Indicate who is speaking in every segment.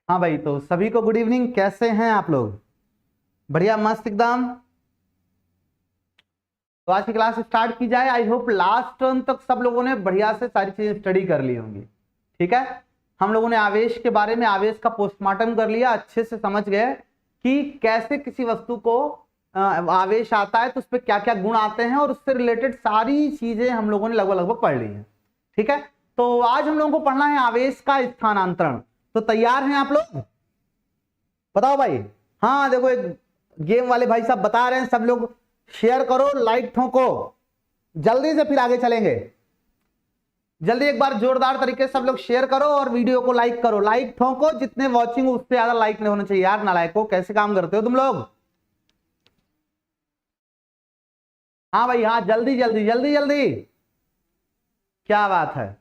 Speaker 1: हाँ भाई, तो सभी को गुड इवनिंग। कैसे हैं आप लोग? बढ़िया, मस्त एकदम। तो आज की क्लास स्टार्ट की जाए। आई होप लास्ट टर्म तक सब लोगों ने बढ़िया से सारी चीजें स्टडी कर ली होंगी। ठीक है, हम लोगों ने आवेश के बारे में, आवेश का पोस्टमार्टम कर लिया, अच्छे से समझ गए कि कैसे किसी वस्तु को आवेश आता है तो उस पर क्या क्या गुण आते हैं, और उससे रिलेटेड सारी चीजें हम लोगों ने लगभग लगभग पढ़ ली हैं। ठीक है, तो आज हम लोगों को पढ़ना है आवेश का स्थानांतरण। तो तैयार हैं आप लोग? बताओ भाई। हाँ देखो, एक गेम वाले भाई साहब बता रहे हैं, सब लोग शेयर करो, लाइक ठोको जल्दी से, फिर आगे चलेंगे। जल्दी एक बार जोरदार तरीके से सब लोग शेयर करो और वीडियो को लाइक करो, लाइक ठोको। जितने वॉचिंग उससे ज्यादा लाइक नहीं होना चाहिए यार। नालायकों, कैसे काम करते हो तुम लोग? हाँ भाई, हाँ, जल्दी जल्दी जल्दी जल्दी। क्या बात है,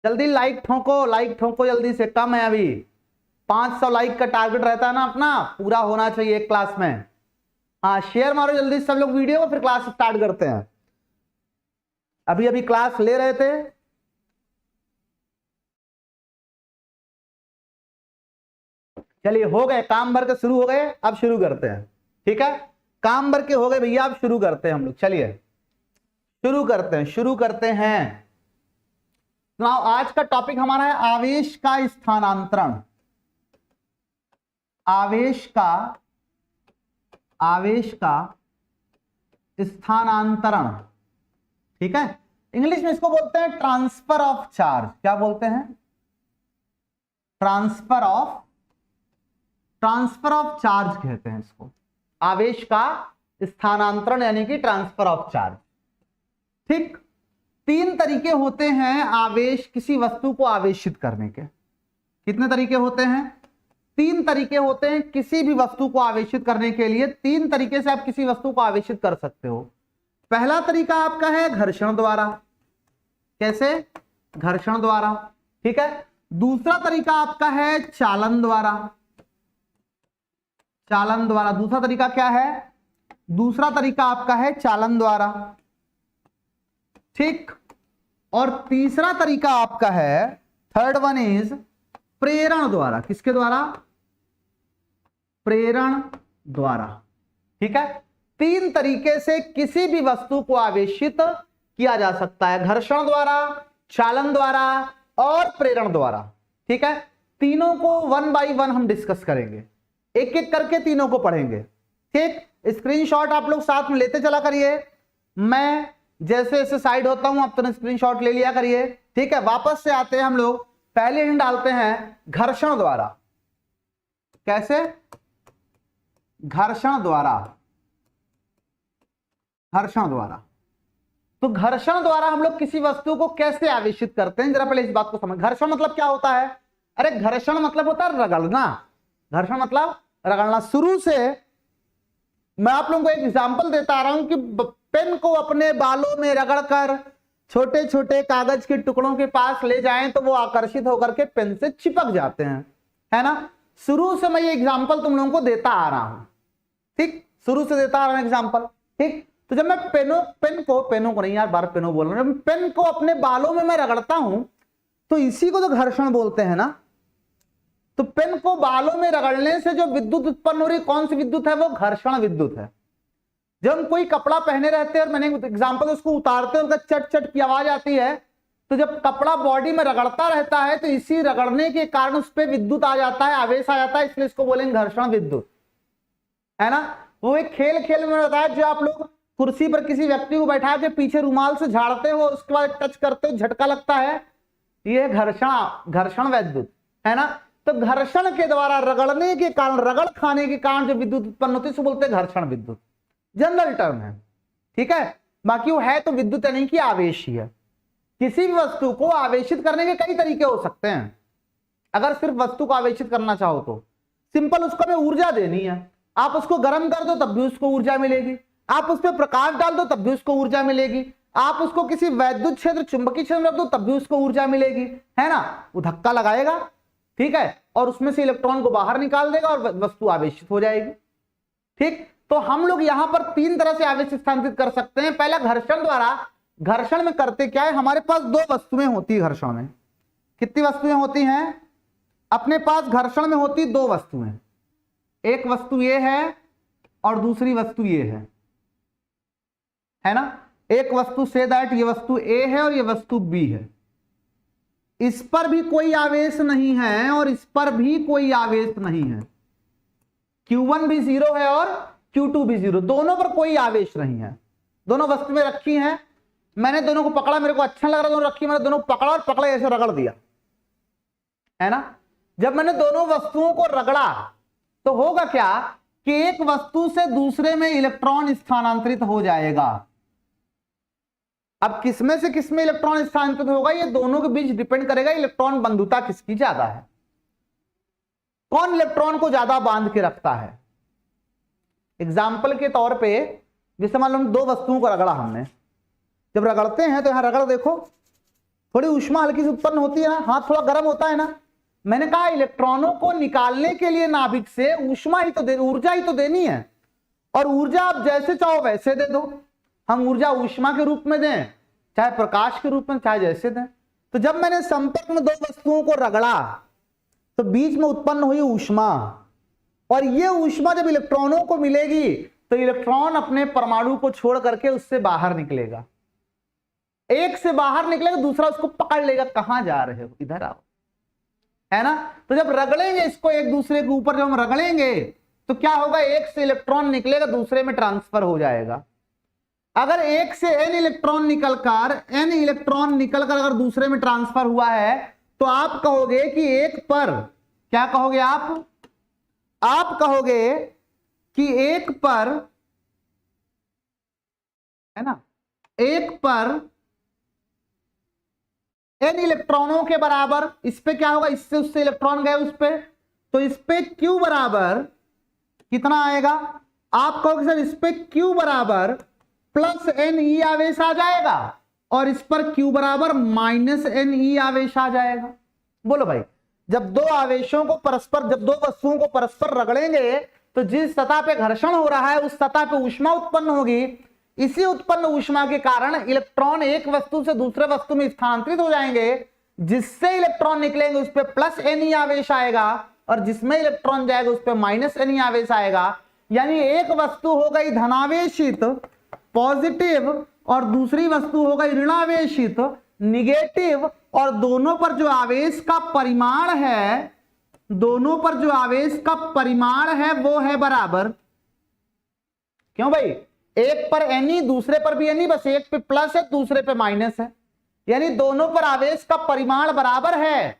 Speaker 1: जल्दी लाइक ठोको, लाइक ठोको जल्दी से। कम है अभी, 500 लाइक का टारगेट रहता है ना अपना, पूरा होना चाहिए एक क्लास में। हाँ, शेयर मारो जल्दी सब लोग वीडियो को, फिर क्लास स्टार्ट करते हैं। अभी अभी क्लास ले रहे थे। चलिए, हो गए काम भर के शुरू हो गए, अब शुरू करते हैं। ठीक है, काम भर के हो गए भैया, अब शुरू करते हैं हम लोग। चलिए शुरू करते हैं, शुरू करते हैं। नाउ आज का टॉपिक हमारा है आवेश का स्थानांतरण। आवेश का स्थानांतरण। ठीक है, इंग्लिश में इसको बोलते हैं ट्रांसफर ऑफ चार्ज। क्या बोलते हैं? ट्रांसफर ऑफ चार्ज कहते हैं इसको। आवेश का स्थानांतरण यानी कि ट्रांसफर ऑफ चार्ज। ठीक, 3 तरीके होते हैं आवेश, किसी वस्तु को आवेशित करने के। कितने तरीके होते हैं? 3 तरीके होते हैं किसी भी वस्तु को आवेशित करने के लिए। 3 तरीके से आप किसी वस्तु को आवेशित कर सकते हो। पहला तरीका आपका है घर्षण द्वारा। कैसे? घर्षण द्वारा। ठीक है, दूसरा तरीका आपका है चालन द्वारा। चालन द्वारा, दूसरा तरीका क्या है? दूसरा तरीका आपका है चालन द्वारा। ठीक, और तीसरा तरीका आपका है, थर्ड वन इज प्रेरण द्वारा। किसके द्वारा? प्रेरण द्वारा। ठीक है, 3 तरीके से किसी भी वस्तु को आवेशित किया जा सकता है, घर्षण द्वारा, चालन द्वारा और प्रेरण द्वारा। ठीक है, तीनों को 1 बाय 1 हम डिस्कस करेंगे, एक एक करके तीनों को पढ़ेंगे। ठीक, स्क्रीनशॉट आप लोग साथ में लेते चला करिए। मैं जैसे जैसे साइड होता हूं आप तो स्क्रीनशॉट ले लिया करिए। ठीक है, वापस से आते हैं हम लोग, पहले दिन डालते हैं घर्षण द्वारा। कैसे? घर्षण द्वारा। घर्षण द्वारा, तो घर्षण द्वारा हम लोग किसी वस्तु को कैसे आवेशित करते हैं, जरा पहले इस बात को समझ। घर्षण मतलब क्या होता है? अरे घर्षण मतलब होता है रगड़ना। घर्षण मतलब रगड़ना। शुरू से मैं आप लोगों को एक एग्जांपल देता आ रहा हूं कि पेन को अपने बालों में रगड़कर छोटे छोटे कागज के टुकड़ों के पास ले जाएं तो वो आकर्षित होकर के पेन से चिपक जाते हैं, है ना। शुरू से मैं ये एग्जांपल तुम लोगों को देता आ रहा हूं। ठीक, शुरू से देता आ रहा हूं एग्जांपल। ठीक, तो जब मैं पेनों को नहीं यार, बार पेनों बोल रहा हूं, पेन को अपने बालों में मैं रगड़ता हूं तो इसी को तो घर्षण बोलते हैं ना। तो पेन को बालों में रगड़ने से जो विद्युत उत्पन्न हो रही, कौन सी विद्युत है? वो घर्षण विद्युत है। जब हम कोई कपड़ा पहने रहते हैं और मैंने एग्जांपल उसको उतारते हैं, उनका चट चट की आवाज आती है, तो जब कपड़ा बॉडी में रगड़ता रहता है तो इसी रगड़ने के कारण उस पर विद्युत आ जाता है, आवेश आ जाता है, इसलिए इसको बोलेंगे घर्षण विद्युत, है ना। वो एक खेल में बताया, जो आप लोग कुर्सी पर किसी व्यक्ति को बैठा के पीछे रुमाल से झाड़ते हो, उसके बाद टच करते हो, झटका लगता है, ये घर्षण विद्युत, है ना। तो घर्षण के द्वारा रगड़ने के कारण, रगड़ खाने के कारण जो विद्युत उत्पन्न होती है उसको बोलते हैं घर्षण विद्युत। जनरल टर्म है। ठीक है, बाकी वो है तो विद्युत नहीं कि आवेश ही है। किसी भी वस्तु को आवेशित करने के कई तरीके हो सकते हैं। अगर सिर्फ वस्तु को आवेशित करना चाहो तो सिंपल, उसको हमें ऊर्जा देनी है। आप उसको गर्म कर दो तब भी उसको ऊर्जा मिलेगी, आप उस पर प्रकाश डाल दो तब भी उसको ऊर्जा मिलेगी, आप उसको किसी वैद्युत क्षेत्र, चुंबकीय क्षेत्र में रख दो तब भी उसको ऊर्जा मिलेगी, है ना। वो धक्का लगाएगा, ठीक है, और उसमें से इलेक्ट्रॉन को बाहर निकाल देगा और वस्तु आवेशित हो जाएगी। ठीक, तो हम लोग यहां पर 3 तरह से आवेश स्थानांतरित कर सकते हैं। पहला घर्षण द्वारा। घर्षण में करते क्या है, हमारे पास 2 वस्तुएं होती है घर्षण में। कितनी वस्तुएं होती हैं? अपने पास घर्षण में होती दो वस्तुएं, एक वस्तु ये है और दूसरी वस्तु ये है ना। एक वस्तु से दैट ये वस्तु ए है और ये वस्तु बी है, इस पर भी कोई आवेश नहीं है और इस पर भी कोई आवेश नहीं है, Q1 भी 0 है और Q2 भी 0, दोनों पर कोई आवेश नहीं है। दोनों वस्तुएं रखी हैं, मैंने दोनों को पकड़ा, मेरे को अच्छा लग रहा, दोनों रखी, मैंने दोनों पकड़ा और पकड़े ऐसे रगड़ दिया, है ना। जब मैंने दोनों वस्तुओं को रगड़ा तो होगा क्या कि एक वस्तु से दूसरे में इलेक्ट्रॉन स्थानांतरित हो जाएगा। अब किसमें से किसमें इलेक्ट्रॉन स्थानांतरित होगा, ये दोनों के बीच डिपेंड करेगा इलेक्ट्रॉन बंधुता किसकी ज्यादा है, कौन इलेक्ट्रॉन को ज्यादा बांध के रखता है। एग्जाम्पल के तौर पे जैसे मान लो दो वस्तुओं को रगड़ा हमने, जब रगड़ते हैं तो यहां रगड़ देखो, थोड़ी ऊष्मा हल्की सी उत्पन्न होती है ना, हाथ थोड़ा गर्म होता है ना। मैंने कहा इलेक्ट्रॉनों को निकालने के लिए नाभिक से ऊष्मा ही तो ऊर्जा ही तो देनी है, और ऊर्जा आप जैसे चाहो वैसे दे दो। हम ऊर्जा ऊष्मा के रूप में दें, चाहे प्रकाश के रूप में, चाहे जैसे दें। तो जब मैंने संपर्क में दो वस्तुओं को रगड़ा तो बीच में उत्पन्न हुई ऊष्मा, और ये ऊष्मा जब इलेक्ट्रॉनों को मिलेगी तो इलेक्ट्रॉन अपने परमाणु को छोड़ करके उससे बाहर निकलेगा, एक से बाहर निकलेगा, दूसरा उसको पकड़ लेगा, कहां जा रहे हो, इधर आओ, है ना। तो जब रगड़ेंगे इसको एक दूसरे के ऊपर, जब हम रगड़ेंगे तो क्या होगा, एक से इलेक्ट्रॉन निकलेगा, दूसरे में ट्रांसफर हो जाएगा। अगर एक से n इलेक्ट्रॉन निकलकर अगर दूसरे में ट्रांसफर हुआ है तो आप कहोगे कि एक पर, क्या कहोगे आप कहोगे कि एक पर, है ना, एक पर n इलेक्ट्रॉनों के बराबर, इस पे क्या होगा, इससे उससे इलेक्ट्रॉन गए उस पे, तो इस पे Q बराबर कितना आएगा, आप कहोगे सर इस पे Q बराबर प्लस NE आवेश आ जाएगा और इस पर Q बराबर माइनस NE आवेश आ जाएगा। बोलो भाई, जब दो आवेशों को परस्पर, जब दो वस्तुओं को परस्पर रगड़ेंगे तो जिस सतह पे घर्षण हो रहा है उस सतह पे ऊष्मा उत्पन्न होगी, इसी उत्पन्न ऊष्मा के कारण इलेक्ट्रॉन एक वस्तु से दूसरे वस्तु में स्थानांतरित हो जाएंगे, जिससे इलेक्ट्रॉन निकलेंगे उस पे प्लस NE आवेश आएगा और जिसमें इलेक्ट्रॉन जाएगा उस पे माइनस NE आवेश आएगा। यानी एक वस्तु हो गई धनावेशित पॉजिटिव और दूसरी वस्तु हो गई ऋणावेशित निगेटिव, और दोनों पर जो आवेश का परिमाण है, दोनों पर जो आवेश का परिमाण है वो है बराबर। क्यों भाई, एक पर NE दूसरे पर भी NE, बस एक पे प्लस है दूसरे पे माइनस है, यानी दोनों पर आवेश का परिमाण बराबर है,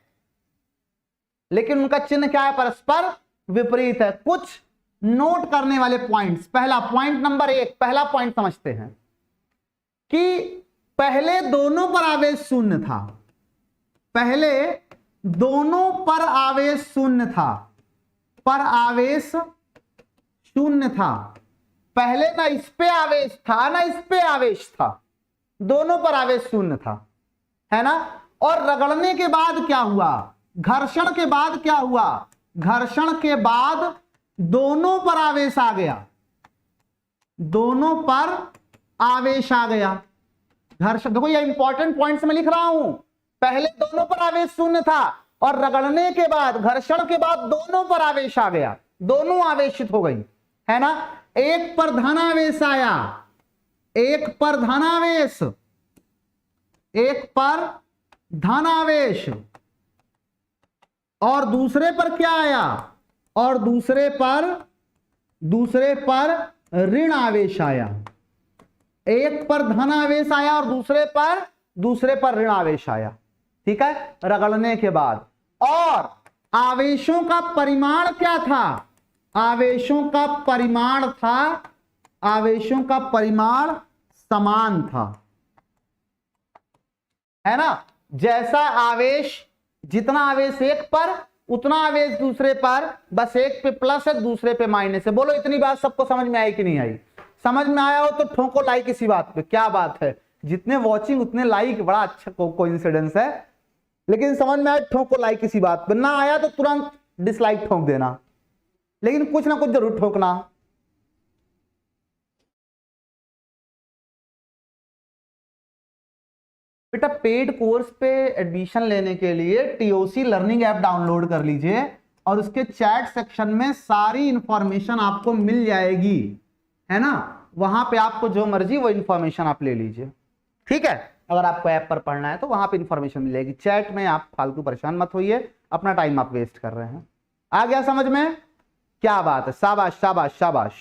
Speaker 1: लेकिन उनका चिन्ह क्या है, परस्पर विपरीत है। कुछ नोट करने वाले पॉइंट्स, पहला पॉइंट नंबर 1, पहला पॉइंट समझते हैं कि पहले दोनों पर आवेश शून्य था, पहले दोनों पर आवेश शून्य था, पर आवेश शून्य था, पहले ना इस पे आवेश था ना इस पे आवेश था, दोनों पर आवेश शून्य था, है ना। और रगड़ने के बाद क्या हुआ, घर्षण के बाद क्या हुआ, घर्षण के बाद दोनों पर आवेश आ गया, दोनों पर आवेश आ गया। घर्षण, देखो ये इंपॉर्टेंट पॉइंट्स में लिख रहा हूं, पहले दोनों पर आवेश शून्य था और रगड़ने के बाद, घर्षण के बाद दोनों पर आवेश आ गया, दोनों आवेशित हो गई, है ना। एक पर धनावेश आया, एक पर धनावेश, एक पर धनावेश, और दूसरे पर क्या आया, और दूसरे पर ऋण आवेश आया। एक पर धन आवेश आया और दूसरे पर ऋण आवेश आया, ठीक है, रगड़ने के बाद। और आवेशों का परिमाण क्या था, आवेशों का परिमाण समान था, है ना। जैसा आवेश, जितना आवेश एक पर उतना आवेश दूसरे पर, बस एक पे प्लस है दूसरे पे माइनस है। बोलो इतनी बात सबको समझ में आई कि नहीं आई? समझ में आया हो तो ठोको लाइक इसी बात पे। क्या बात है, जितने वॉचिंग उतने लाइक, बड़ा अच्छा कोइंसिडेंस है। लेकिन समझ में आया ठोको लाइक इसी बात पे, ना आया तो तुरंत डिसलाइक ठोक देना, लेकिन कुछ ना कुछ जरूर ठोकना। बेटा पेड कोर्स पे एडमिशन लेने के लिए टीओसी लर्निंग ऐप डाउनलोड कर लीजिए और उसके चैट सेक्शन में सारी इंफॉर्मेशन आपको मिल जाएगी, है ना। वहां पे आपको जो मर्जी वो इंफॉर्मेशन आप ले लीजिए, ठीक है। अगर आपको ऐप पर पढ़ना है तो वहां पे इंफॉर्मेशन मिलेगी, चैट में आप फालतू परेशान मत होइए, अपना टाइम आप वेस्ट कर रहे हैं। आ गया समझ में? क्या बात है, शाबाश शाबाश शाबाश,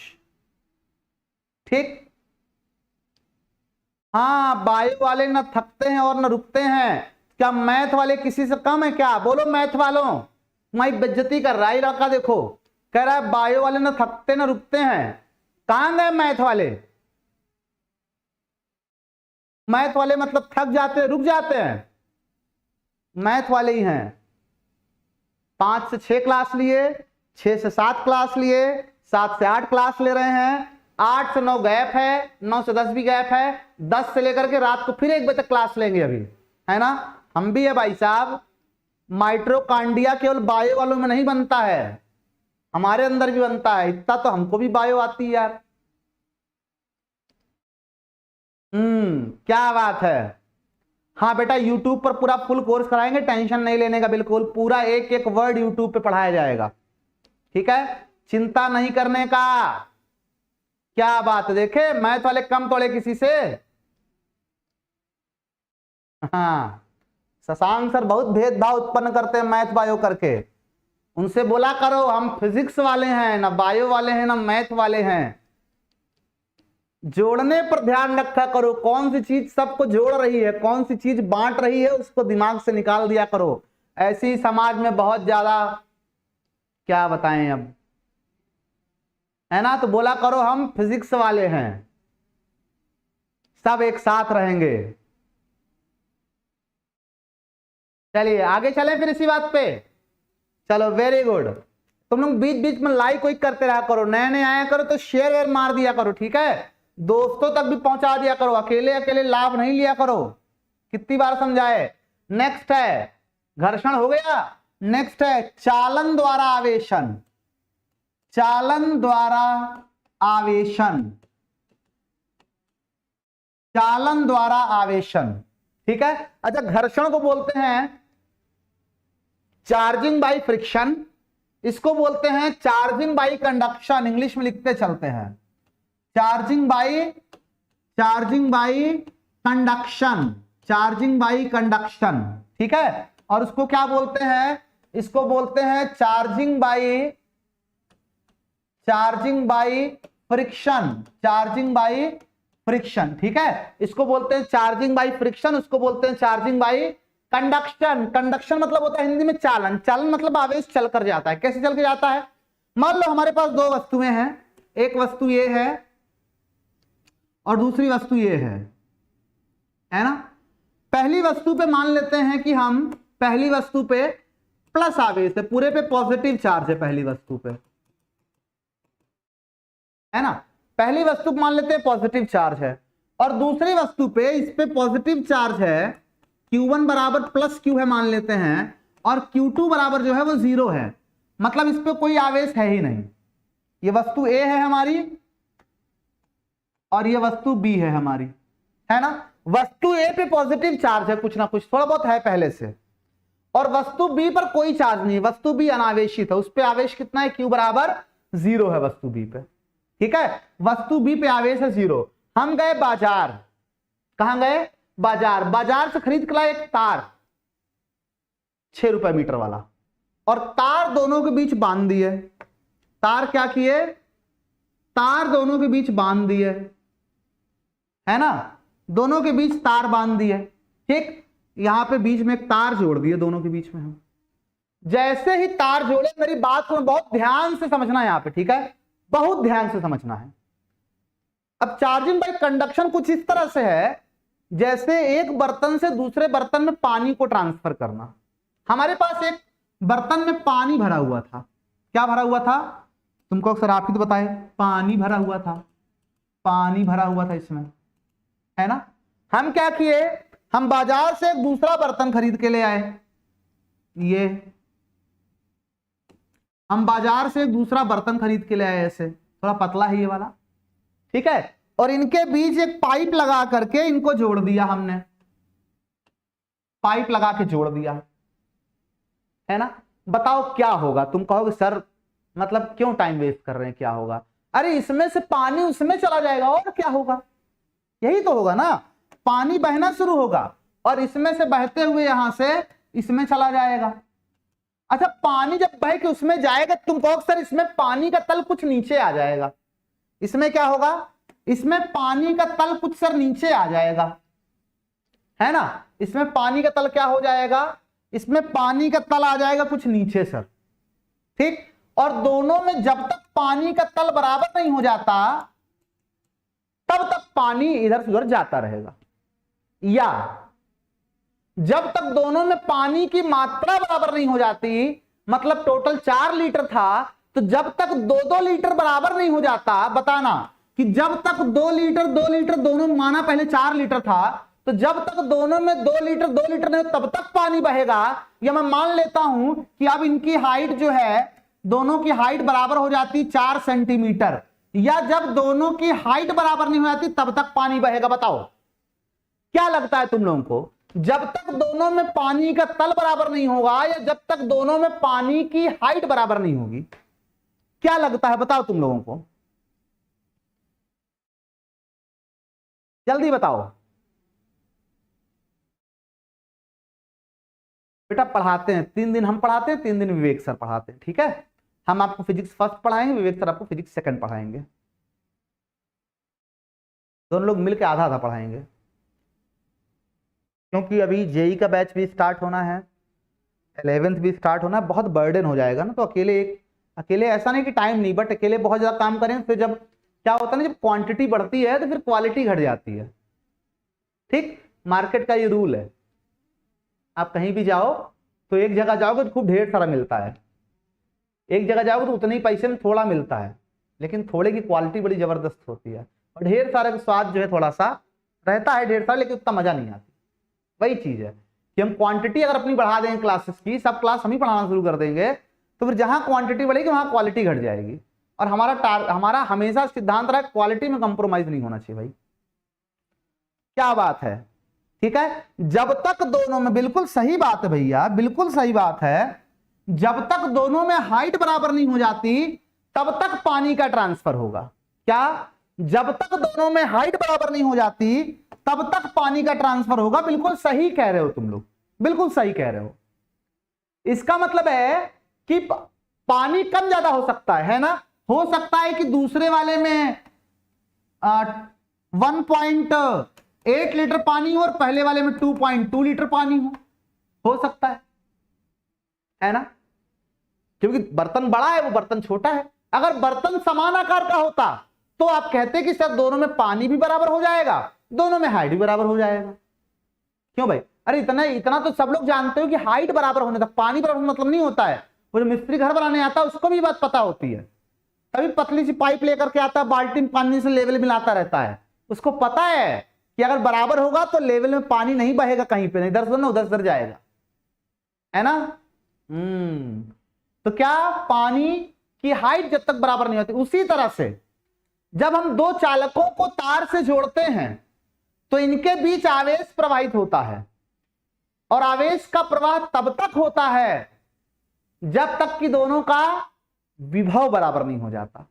Speaker 1: ठीक। हाँ, बायो वाले न थकते हैं और न रुकते हैं। क्या मैथ वाले किसी से कम है क्या? बोलो मैथ वालों, तुम्हारी बेइज्जती कर रहा है लड़का, देखो कह रहा है बायो वाले न थकते न रुकते हैं। कहां गए मैथ वाले? मैथ वाले मतलब थक जाते हैं, रुक जाते हैं, मैथ वाले ही हैं। 5 से 6 क्लास लिए, 6 से 7 क्लास लिए, 7 से 8 क्लास ले रहे हैं, 8 से 9 गैप है, 9 से 10 भी गैप है, 10 से लेकर के रात को फिर 1 बजे तक क्लास लेंगे अभी, है ना। हम भी है भाई साहब, माइट्रोकांडिया केवल बायो वालों में नहीं बनता है, हमारे अंदर भी बनता है। इतना तो हमको भी बायो आती है यार। क्या बात है। हाँ बेटा, यूट्यूब पर पूरा फुल कोर्स कराएंगे, टेंशन नहीं लेने का बिल्कुल, पूरा एक एक वर्ड यूट्यूब पे पढ़ाया जाएगा, ठीक है, चिंता नहीं करने का। क्या बात है, देखे मैथ वाले कम तोड़े किसी से। हाँ, शशांक सर बहुत भेदभाव उत्पन्न करते हैं मैथ बायो करके, उनसे बोला करो हम फिजिक्स वाले हैं, ना बायो वाले हैं, ना मैथ वाले हैं। जोड़ने पर ध्यान रखा करो, कौन सी चीज सबको जोड़ रही है, कौन सी चीज बांट रही है, उसको दिमाग से निकाल दिया करो। ऐसी समाज में बहुत ज्यादा क्या बताएं अब, है ना। तो बोला करो हम फिजिक्स वाले हैं, सब एक साथ रहेंगे। चलिए आगे चले फिर इसी बात पे। चलो वेरी गुड। तुम लोग बीच बीच में लाइक कोई करते रहा करो, नए नए आया करो तो शेयर वेयर मार दिया करो, ठीक है। दोस्तों तक भी पहुंचा दिया करो, अकेले अकेले लाभ नहीं लिया करो। कितनी बार समझाए। नेक्स्ट है घर्षण, हो गया। नेक्स्ट है चालन द्वारा आवेशन। चालन द्वारा आवेशन, चालन द्वारा आवेशन, ठीक है। अच्छा, घर्षण को बोलते हैं चार्जिंग बाई फ्रिक्शन, इसको बोलते हैं चार्जिंग बाई कंडक्शन, इंग्लिश में लिखते चलते हैं charging by conduction, charging by conduction, ठीक है। और उसको क्या बोलते हैं? इसको बोलते हैं charging by friction, charging by friction, ठीक है। इसको बोलते हैं चार्जिंग बाई फ्रिक्शन, उसको बोलते हैं चार्जिंग बाई कंडक्शन। कंडक्शन मतलब होता है हिंदी में चालन, चालन मतलब आवेश चल कर जाता है। कैसे चल के जाता है? मान लो हमारे पास 2 वस्तुएं हैं, एक वस्तु ये है और दूसरी वस्तु ये है ना। पहली वस्तु पे मान लेते हैं कि हम पहली वस्तु पे प्लस आवेश है, पूरे पे पॉजिटिव चार्ज है पहली वस्तु पे, है ना। पहली वस्तु मान लेते हैं पॉजिटिव चार्ज है और दूसरी वस्तु पे इस पे पॉजिटिव चार्ज है, Q1 बराबर प्लस Q है मान लेते हैं, और Q2 बराबर जो है वो 0 है, मतलब इस पे कोई आवेश है ही नहीं। ये वस्तु A है हमारी और ये वस्तु B है हमारी, है ना। वस्तु A पे पॉजिटिव चार्ज है, कुछ ना कुछ थोड़ा बहुत है पहले से, और वस्तु B पर कोई चार्ज नहीं, वस्तु B अनावेशित है, उस पे आवेश कितना है? Q बराबर 0 है वस्तु B पे, ठीक है। वस्तु B पे आवेश है 0। हम गए बाजार, कहां गए? बाजार। बाजार से खरीद के लाए एक तार 6 रुपए मीटर वाला, और तार दोनों के बीच बांध दिए। तार क्या किए? तार दोनों के बीच बांध दिए, है ना, दोनों के बीच तार बांध दिए, ठीक। यहां पे बीच में एक तार जोड़ दिए दोनों के बीच में हम। जैसे ही तार जोड़े, मेरी बात को बहुत ध्यान से समझना है यहां पे, ठीक है, बहुत ध्यान से समझना है। अब चार्जिंग बाई कंडक्शन कुछ इस तरह से है जैसे एक बर्तन से दूसरे बर्तन में पानी को ट्रांसफर करना। हमारे पास एक बर्तन में पानी भरा हुआ था, क्या भरा हुआ था? तुमको अक्सर आप ही तो बताए, पानी भरा हुआ था, पानी भरा हुआ था इसमें, है ना। हम क्या किए? हम बाजार से एक दूसरा बर्तन खरीद के ले आए, ये हम बाजार से एक दूसरा बर्तन खरीद के ले आए, ऐसे थोड़ा पतला है ये वाला, ठीक है, और इनके बीच एक पाइप लगा करके इनको जोड़ दिया हमने, पाइप लगा के जोड़ दिया, है ना। बताओ क्या होगा? तुम कहोगे सर मतलब क्यों टाइम वेस्ट कर रहे हैं, क्या होगा? अरे इसमें से पानी उसमें चला जाएगा, और क्या होगा? यही तो होगा ना, पानी बहना शुरू होगा और इसमें से बहते हुए यहां से इसमें चला जाएगा। अच्छा, पानी जब बह के उसमें जाएगा, तुम कहोगे सर इसमें पानी का तल कुछ नीचे आ जाएगा। इसमें क्या होगा? इसमें पानी का तल कुछ सर नीचे आ जाएगा, है ना। इसमें पानी का तल क्या हो जाएगा? इसमें पानी का तल आ जाएगा कुछ नीचे सर, ठीक। और दोनों में जब तक पानी का तल बराबर नहीं हो जाता तब तक पानी इधर से उधर जाता रहेगा, या जब तक दोनों में पानी की मात्रा बराबर नहीं हो जाती, मतलब टोटल 4 लीटर था, तो जब तक 2-2 लीटर बराबर नहीं हो जाता, बताना कि जब तक 2 लीटर दोनों, माना पहले 4 लीटर था, तो जब तक दोनों में 2 लीटर नहीं तब तक पानी बहेगा। या मैं मान लेता हूं कि अब इनकी हाइट जो है, दोनों की हाइट बराबर हो जाती 4 सेंटीमीटर, या जब दोनों की हाइट बराबर नहीं हो जाती तब तक पानी बहेगा। बताओ क्या लगता है तुम लोगों को? जब तक दोनों में पानी का तल बराबर नहीं होगा, या जब तक दोनों में पानी की हाइट बराबर नहीं होगी, क्या लगता है? बताओ तुम लोगों को, जल्दी बताओ। बेटा पढ़ाते हैं 3 दिन हम पढ़ाते हैं, 3 दिन विवेक सर पढ़ाते हैं, ठीक है। हम आपको फिजिक्स फर्स्ट पढ़ाएंगे, विवेक सर आपको फिजिक्स सेकंड पढ़ाएंगे, दोनों लोग मिलकर आधा आधा पढ़ाएंगे, क्योंकि अभी जेई का बैच भी स्टार्ट होना है, 11th भी स्टार्ट होना है, बहुत बर्डन हो जाएगा ना। तो अकेले ऐसा नहीं कि टाइम नहीं, बट अकेले बहुत ज्यादा काम करें, फिर जब क्या होता है ना, जब क्वांटिटी बढ़ती है तो फिर क्वालिटी घट जाती है, ठीक। मार्केट का ये रूल है, आप कहीं भी जाओ तो एक जगह जाओगे तो खूब ढेर सारा मिलता है, एक जगह जाओगे तो उतने ही पैसे में थोड़ा मिलता है, लेकिन थोड़े की क्वालिटी बड़ी जबरदस्त होती है, और ढेर सारे का स्वाद जो है थोड़ा सा रहता है ढेर सारा, लेकिन उतना मजा नहीं आता। वही चीज है कि हम क्वांटिटी अगर अपनी बढ़ा देंगे क्लासेस की, सब क्लास हम ही पढ़ाना शुरू कर देंगे, तो फिर जहां क्वांटिटी बढ़ेगी वहां क्वालिटी घट जाएगी। और हमारा हमेशा सिद्धांत रहा है क्वालिटी में कंप्रोमाइज नहीं होना चाहिए भाई। क्या बात है, ठीक है। जब तक दोनों में, बिल्कुल सही बात है भैया, बिल्कुल सही बात है, जब तक दोनों में हाइट बराबर नहीं हो जाती तब तक पानी का ट्रांसफर होगा। क्या? जब तक दोनों में हाइट बराबर नहीं हो जाती तब तक पानी का ट्रांसफर होगा। बिल्कुल सही कह रहे हो तुम लोग, बिल्कुल सही कह रहे हो। इसका मतलब है कि पानी कम ज्यादा हो सकता है ना। हो सकता है कि दूसरे वाले में 1.8 लीटर पानी हो और पहले वाले में 2.2 लीटर पानी हो सकता है ना, क्योंकि बर्तन बड़ा है, वो बर्तन छोटा है। अगर बर्तन समान आकार का होता तो आप कहते कि सर दोनों में पानी भी बराबर हो जाएगा, दोनों में हाइट भी बराबर हो जाएगा। क्यों भाई? अरे इतना तो सब लोग जानते हो कि हाइट बराबर होने तक पानी बराबर मतलब नहीं होता है। वो जो मिस्त्री घर बनाने आता है उसको भी बात पता होती है, तभी पतली सी पाइप लेकर के आता है, बाल्टी में पानी से लेवल मिलाता रहता है। उसको पता है कि अगर बराबर होगा तो लेवल में पानी नहीं बहेगा कहीं पे, नहीं इधर से ना उधर से जाएगा, है ना। तो क्या, पानी की हाइट जब तक बराबर नहीं होती, उसी तरह से जब हम दो चालकों को तार से जोड़ते हैं तो इनके बीच आवेश प्रवाहित होता है, और आवेश का प्रवाह तब तक होता है जब तक कि दोनों का विभव बराबर नहीं हो जाता।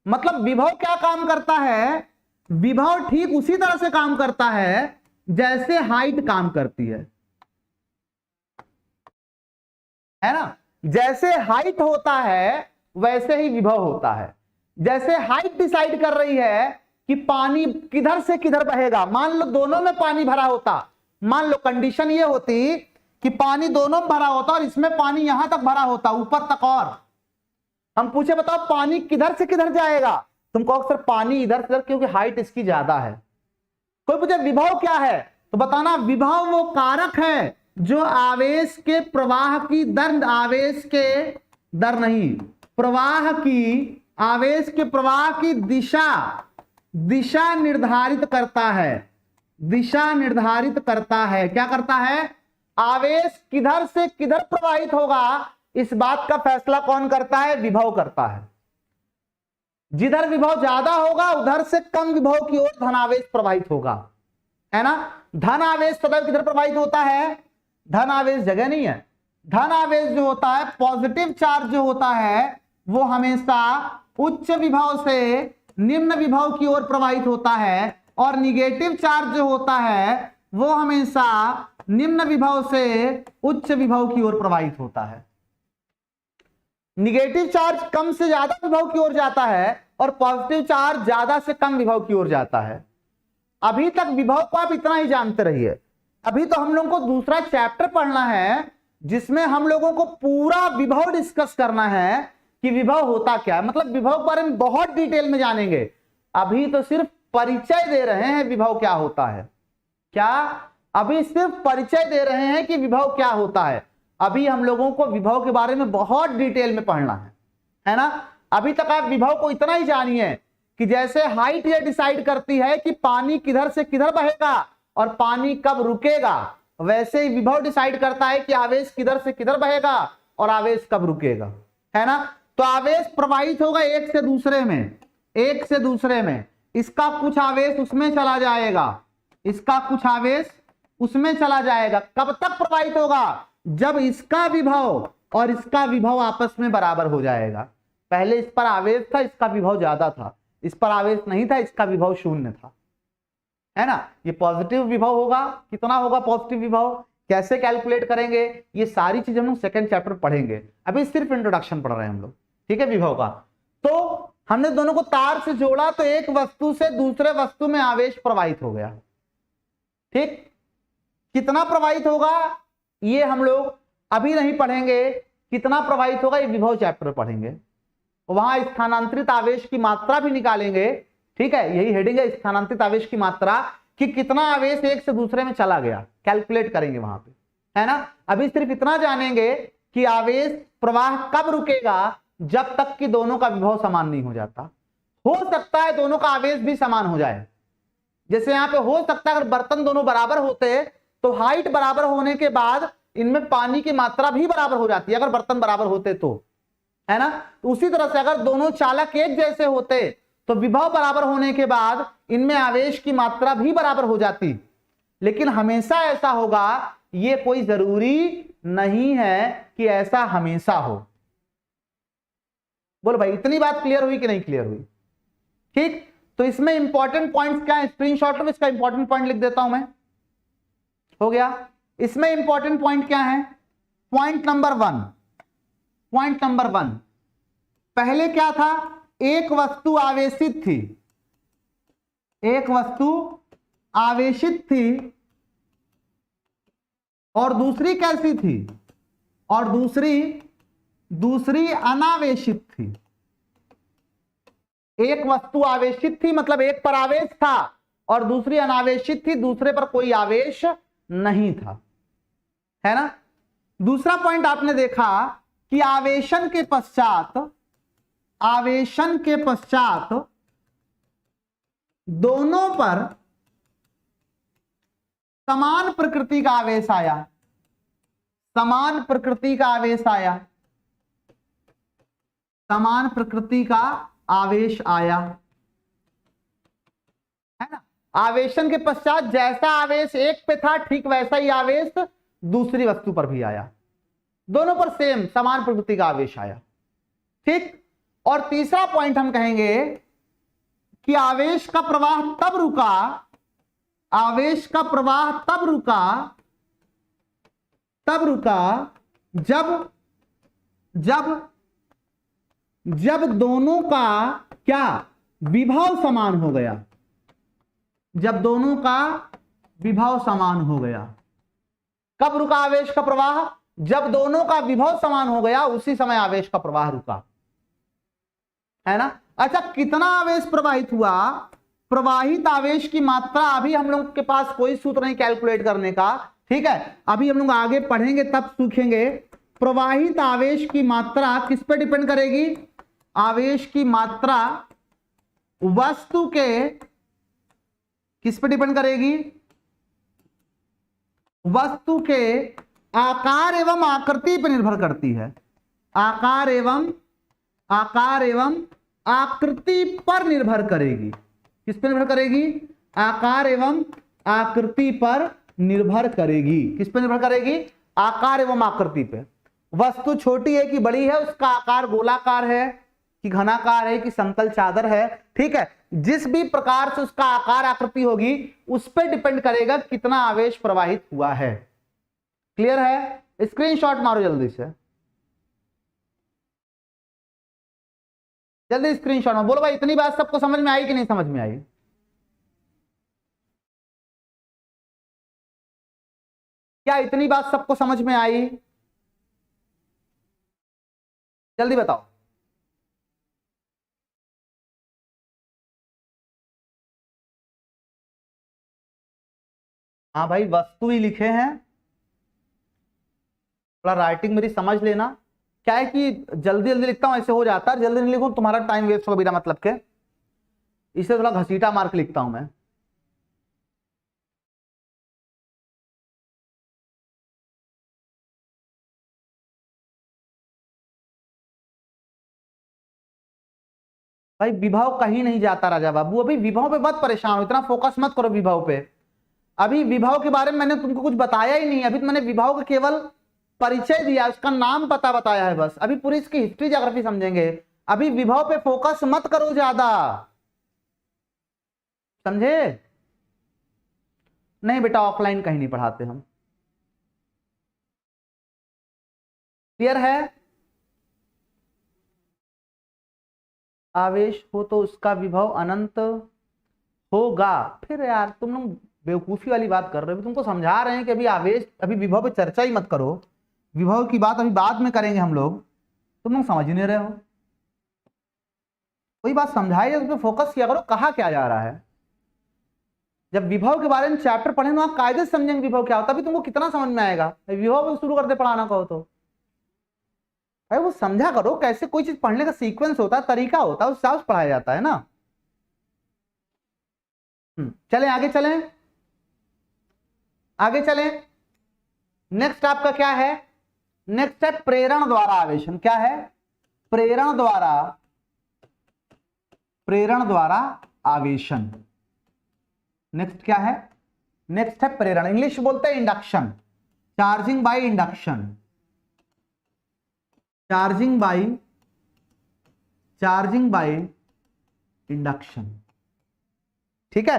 Speaker 1: मतलब विभव क्या काम करता है? विभव ठीक उसी तरह से काम करता है जैसे हाइट काम करती है ना। जैसे हाइट होता है वैसे ही विभव होता है। जैसे हाइट डिसाइड कर रही है कि पानी किधर से किधर बहेगा। मान लो दोनों में पानी भरा होता, मान लो कंडीशन ये होती कि पानी दोनों में भरा होता और इसमें पानी यहां तक भरा होता, ऊपर तक, और हम पूछे बताओ पानी किधर से किधर जाएगा, तुम कहो सर पानी इधर से इधर, क्योंकि हाइट इसकी ज्यादा है। कोई पूछे विभव क्या है, तो बताना विभव वो कारक है जो आवेश के प्रवाह की दर, आवेश के दर नहीं, प्रवाह की, आवेश के प्रवाह की दिशा निर्धारित करता है। दिशा निर्धारित करता है। क्या करता है? आवेश किधर से किधर प्रवाहित होगा इस बात का फैसला कौन करता है? विभव करता है। जिधर विभव ज्यादा होगा उधर से कम विभव की ओर धनावेश प्रवाहित होगा, है ना। धन आवेश सदैव किधर प्रवाहित होता है? धन आवेश जगह नहीं है। धन आवेश जो होता है, पॉजिटिव चार्ज जो होता है, वो हमेशा उच्च विभव से निम्न विभव की ओर प्रवाहित होता है, और निगेटिव चार्ज जो होता है वो हमेशा निम्न विभव से उच्च विभव की ओर प्रवाहित होता है। निगेटिव चार्ज कम से ज्यादा विभव की ओर जाता है और पॉजिटिव चार्ज ज्यादा से कम विभव की ओर जाता है। अभी तक विभव को आप इतना ही जानते रहिए। अभी तो हम लोगों को दूसरा चैप्टर पढ़ना है जिसमें हम लोगों को पूरा विभव डिस्कस करना है कि विभव होता क्या है, मतलब विभव के बारे में बहुत डिटेल में जानेंगे। अभी तो सिर्फ परिचय दे रहे हैं विभव क्या होता है। क्या अभी सिर्फ परिचय दे रहे हैं कि विभव क्या होता है। अभी हम लोगों को विभव के बारे में बहुत डिटेल में पढ़ना है ना। अभी तक आप विभव को इतना ही जानिए कि जैसे हाइट ये डिसाइड करती है कि पानी किधर से किधर बहेगा और पानी कब रुकेगा, वैसे ही विभव डिसाइड करता है कि आवेश किधर से किधर बहेगा और आवेश कब रुकेगा, है ना। तो आवेश प्रवाहित होगा एक से दूसरे में, एक से दूसरे में। इसका कुछ आवेश उसमें चला जाएगा, इसका कुछ आवेश उसमें चला जाएगा। कब तक प्रवाहित होगा? जब इसका विभव और इसका विभव आपस में बराबर हो जाएगा। पहले इस पर आवेश था, इसका विभव ज्यादा था, इस पर आवेश नहीं था, इसका विभव शून्य था, है ना। ये पॉजिटिव विभव होगा, कितना होगा पॉजिटिव विभव, कैसे कैलकुलेट करेंगे, ये सारी चीजें हम लोग सेकंड चैप्टर पढ़ेंगे। अभी सिर्फ इंट्रोडक्शन पढ़ रहे हैं हम लोग, ठीक है, विभव का। तो हमने दोनों को तार से जोड़ा तो एक वस्तु से दूसरे वस्तु में आवेश प्रवाहित हो गया, ठीक। कितना प्रवाहित होगा ये हम लोग अभी नहीं पढ़ेंगे, कितना प्रवाहित होगा ये विभव चैप्टर पढ़ेंगे। वहां स्थानांतरित आवेश की मात्रा भी निकालेंगे, ठीक है, यही हेडिंग है, स्थानांतरित आवेश की मात्रा, कि कितना आवेश एक से दूसरे में चला गया, कैलकुलेट करेंगे वहां पे, है ना। अभी सिर्फ इतना जानेंगे कि आवेश प्रवाह कब रुकेगा, जब तक कि दोनों का विभव समान नहीं हो जाता। हो सकता है दोनों का आवेश भी समान हो जाए, जैसे यहां पे हो सकता है अगर बर्तन दोनों बराबर होते तो हाइट बराबर होने के बाद इनमें पानी की मात्रा भी बराबर हो जाती है, अगर बर्तन बराबर होते तो, है ना। उसी तरह से अगर दोनों चालक एक जैसे होते तो विभव बराबर होने के बाद इनमें आवेश की मात्रा भी बराबर हो जाती। लेकिन हमेशा ऐसा होगा ये कोई जरूरी नहीं है कि ऐसा हमेशा हो। बोलो भाई, इतनी बात क्लियर हुई कि नहीं क्लियर हुई? ठीक, तो इसमें इंपॉर्टेंट पॉइंट्स क्या है, स्क्रीनशॉट में इसका इंपॉर्टेंट पॉइंट लिख देता हूं मैं, हो गया। इसमें इंपॉर्टेंट पॉइंट क्या है? पॉइंट नंबर 1, पॉइंट नंबर 1, पहले क्या था, एक वस्तु आवेशित थी, एक वस्तु आवेशित थी और दूसरी कैसी थी, और दूसरी अनावेशित थी। एक वस्तु आवेशित थी मतलब एक पर आवेश था, और दूसरी अनावेशित थी, दूसरे पर कोई आवेश नहीं था, है ना। दूसरा पॉइंट आपने देखा कि आवेशन के पश्चात दोनों पर समान प्रकृति का आवेश आया, समान प्रकृति का आवेश आया, समान प्रकृति का आवेश आया, है ना। आवेशन के पश्चात जैसा आवेश एक पे था ठीक वैसा ही आवेश दूसरी वस्तु पर भी आया, दोनों पर सेम समान प्रकृति का आवेश आया, ठीक। और तीसरा पॉइंट हम कहेंगे कि आवेश का प्रवाह तब रुका, आवेश का प्रवाह तब रुका जब दोनों का क्या विभव समान हो गया, जब दोनों का विभव समान हो गया। कब रुका आवेश का प्रवाह? जब दोनों का विभव समान हो गया, उसी समय आवेश का प्रवाह रुका, है ना। अच्छा, कितना आवेश प्रवाहित हुआ? प्रवाहित आवेश की मात्रा अभी हम लोग के पास कोई सूत्र नहीं कैलकुलेट करने का, ठीक है, अभी हम लोग आगे पढ़ेंगे तब सीखेंगे। प्रवाहित आवेश की मात्रा किस पे डिपेंड करेगी? आवेश की मात्रा वस्तु के किस पे डिपेंड करेगी? वस्तु के आकार एवं आकृति पर निर्भर करती है, आकार एवं आकृति पर निर्भर करेगी। किस पर निर्भर करेगी? आकार एवं आकृति पर निर्भर करेगी। किस पे निर्भर करेगी? आकार एवं आकृति पे। वस्तु छोटी है कि बड़ी है, उसका आकार गोलाकार है कि घनाकार है कि समतल चादर है, ठीक है, जिस भी प्रकार से उसका आकार आकृति होगी उस पर डिपेंड करेगा कितना आवेश प्रवाहित हुआ है। क्लियर है? स्क्रीनशॉट मारो जल्दी से, जल्दी स्क्रीनशॉट में बोलो भाई इतनी बात सबको समझ में आई कि नहीं समझ में आई? क्या इतनी बात सबको समझ में आई? जल्दी बताओ। हाँ भाई वस्तु ही लिखे हैं, थोड़ा राइटिंग मेरी समझ लेना। क्या है कि जल्दी जल्दी लिखता हूं ऐसे हो जाता है, जल्दी नहीं लिखूं तुम्हारा टाइम वेस्ट होगा बिना मतलब के, इसे थोड़ा घसीटा मार के लिखता हूं मैं। भाई विभव कहीं नहीं जाता राजा बाबू, अभी विभव पे मत परेशान हो, इतना फोकस मत करो विभव पे। अभी विभव के बारे में मैंने तुमको कुछ बताया ही नहीं, अभी तो मैंने विभव का केवल परिचय दिया, उसका नाम पता बताया है बस। अभी पूरी इसकी हिस्ट्री ज्योग्राफी समझेंगे, अभी विभव पे फोकस मत करो ज्यादा, समझे? नहीं बेटा ऑफलाइन कहीं नहीं पढ़ाते हम। क्लियर है? आवेश हो तो उसका विभव अनंत होगा। फिर यार तुम लोग बेवकूफी वाली बात कर रहे हो, तुमको समझा रहे हैं कि अभी आवेश, अभी विभव पे चर्चा ही मत करो, विभव की बात अभी बाद में करेंगे हम लोग, तुम लोग समझ ही नहीं रहे हो। कोई बात समझाई है, उस पर फोकस किया करो, कहा क्या जा रहा है। जब विभव के बारे में चैप्टर पढ़े ना आप कायदे से समझेंगे विभव क्या होता है, अभी तुमको कितना समझ में आएगा। विभव शुरू करते पढ़ाना कहो तो अरे वो समझा करो, कैसे कोई चीज पढ़ने का सीक्वेंस होता है, तरीका होता है, उससे पढ़ाया जाता है ना। चलें आगे चलें, आगे चलें। नेक्स्ट आपका क्या है? नेक्स्ट है प्रेरण द्वारा आवेशन। क्या है? प्रेरण द्वारा, प्रेरण द्वारा आवेशन। नेक्स्ट क्या है? नेक्स्ट है प्रेरण, इंग्लिश बोलते हैं induction, charging by induction, charging by induction, ठीक है।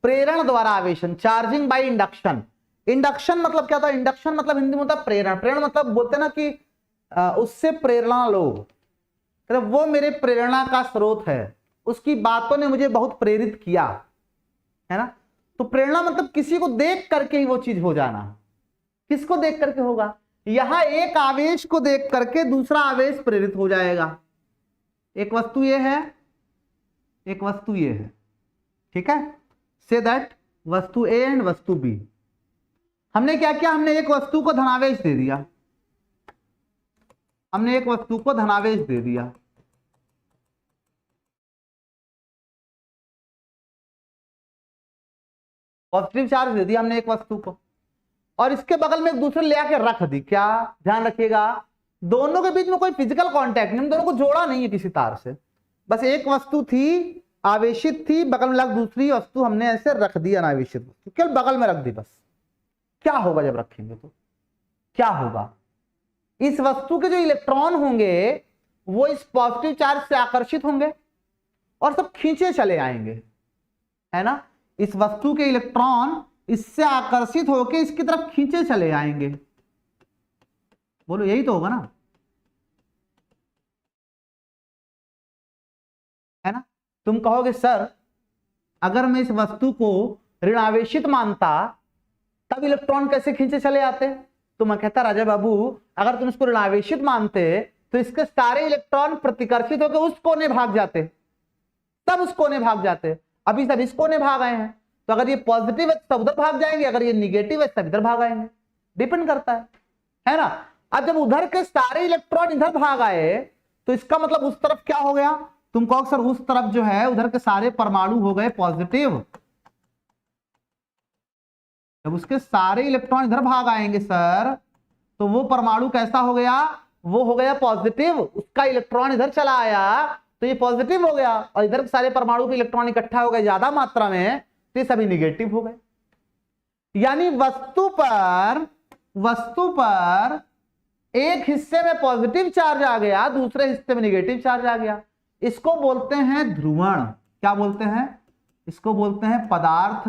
Speaker 1: प्रेरण द्वारा आवेशन, चार्जिंग बाय इंडक्शन। इंडक्शन मतलब क्या था? इंडक्शन मतलब हिंदी में होता है प्रेरण। प्रेरण मतलब बोलते ना कि उससे प्रेरणा लो, तो वो मेरे प्रेरणा का स्रोत है, उसकी बातों ने मुझे बहुत प्रेरित किया, है ना। तो प्रेरणा मतलब किसी को देख करके ही वो चीज हो जाना। किसको देख करके होगा? यहां एक आवेश को देख करके दूसरा आवेश प्रेरित हो जाएगा। एक वस्तु ये है, एक वस्तु ये है, ठीक है। से दैट वस्तु ए एंड वस्तु बी। हमने क्या किया? हमने एक वस्तु को धनावेश दे दिया, हमने एक वस्तु को धनावेश दे दिया, पॉजिटिव चार्ज दे दिया हमने एक वस्तु को, और इसके बगल में एक दूसरे ले आके रख दी। क्या ध्यान रखिएगा, दोनों के बीच में कोई फिजिकल कांटेक्ट नहीं, हम दोनों को जोड़ा नहीं है किसी तार से, बस एक वस्तु थी आवेशित थी, बगल में लग दूसरी वस्तु हमने ऐसे रख दी अनावेशित वस्तु, केवल बगल में रख दी बस। क्या होगा जब रखेंगे तो क्या होगा? इस वस्तु के जो इलेक्ट्रॉन होंगे वो इस पॉजिटिव चार्ज से आकर्षित होंगे और सब खींचे चले आएंगे, है ना। इस वस्तु के इलेक्ट्रॉन इससे आकर्षित होकर इसकी तरफ खींचे चले आएंगे। बोलो यही तो होगा ना, है ना। तुम कहोगे सर अगर मैं इस वस्तु को ऋणावेशित मानता तब इलेक्ट्रॉन कैसे खींचे चले आते? तो मैं कहता राजा बाबू अगर तुम इसको ऋणावेशित मानते तो इसके सारे इलेक्ट्रॉन प्रतिकर्षित होकर उस कोने भाग जाते, तब उस कोने भाग जाते। अभी सब इस कोने भाग आए हैं, तो अगर ये पॉजिटिव है तब उधर भाग जाएंगे, अगर ये निगेटिव है तब इधर भाग आएंगे, डिपेंड करता है ना। अब जब उधर के सारे इलेक्ट्रॉन इधर भाग आए तो इसका मतलब उस तरफ क्या हो गया? तुम कहो सर उस तरफ जो है उधर के सारे परमाणु हो गए पॉजिटिव। जब उसके सारे इलेक्ट्रॉन इधर भाग आएंगे सर तो वो परमाणु कैसा हो गया? वो हो गया पॉजिटिव, उसका इलेक्ट्रॉन इधर चला आया तो ये पॉजिटिव हो गया, और इधर के सारे परमाणु के इलेक्ट्रॉन इकट्ठा हो गए ज्यादा मात्रा में तो ये सभी निगेटिव हो गए। यानी वस्तु पर एक हिस्से में पॉजिटिव चार्ज आ गया, दूसरे हिस्से में नेगेटिव चार्ज आ गया। इसको बोलते हैं ध्रुवण। क्या बोलते हैं? इसको बोलते हैं पदार्थ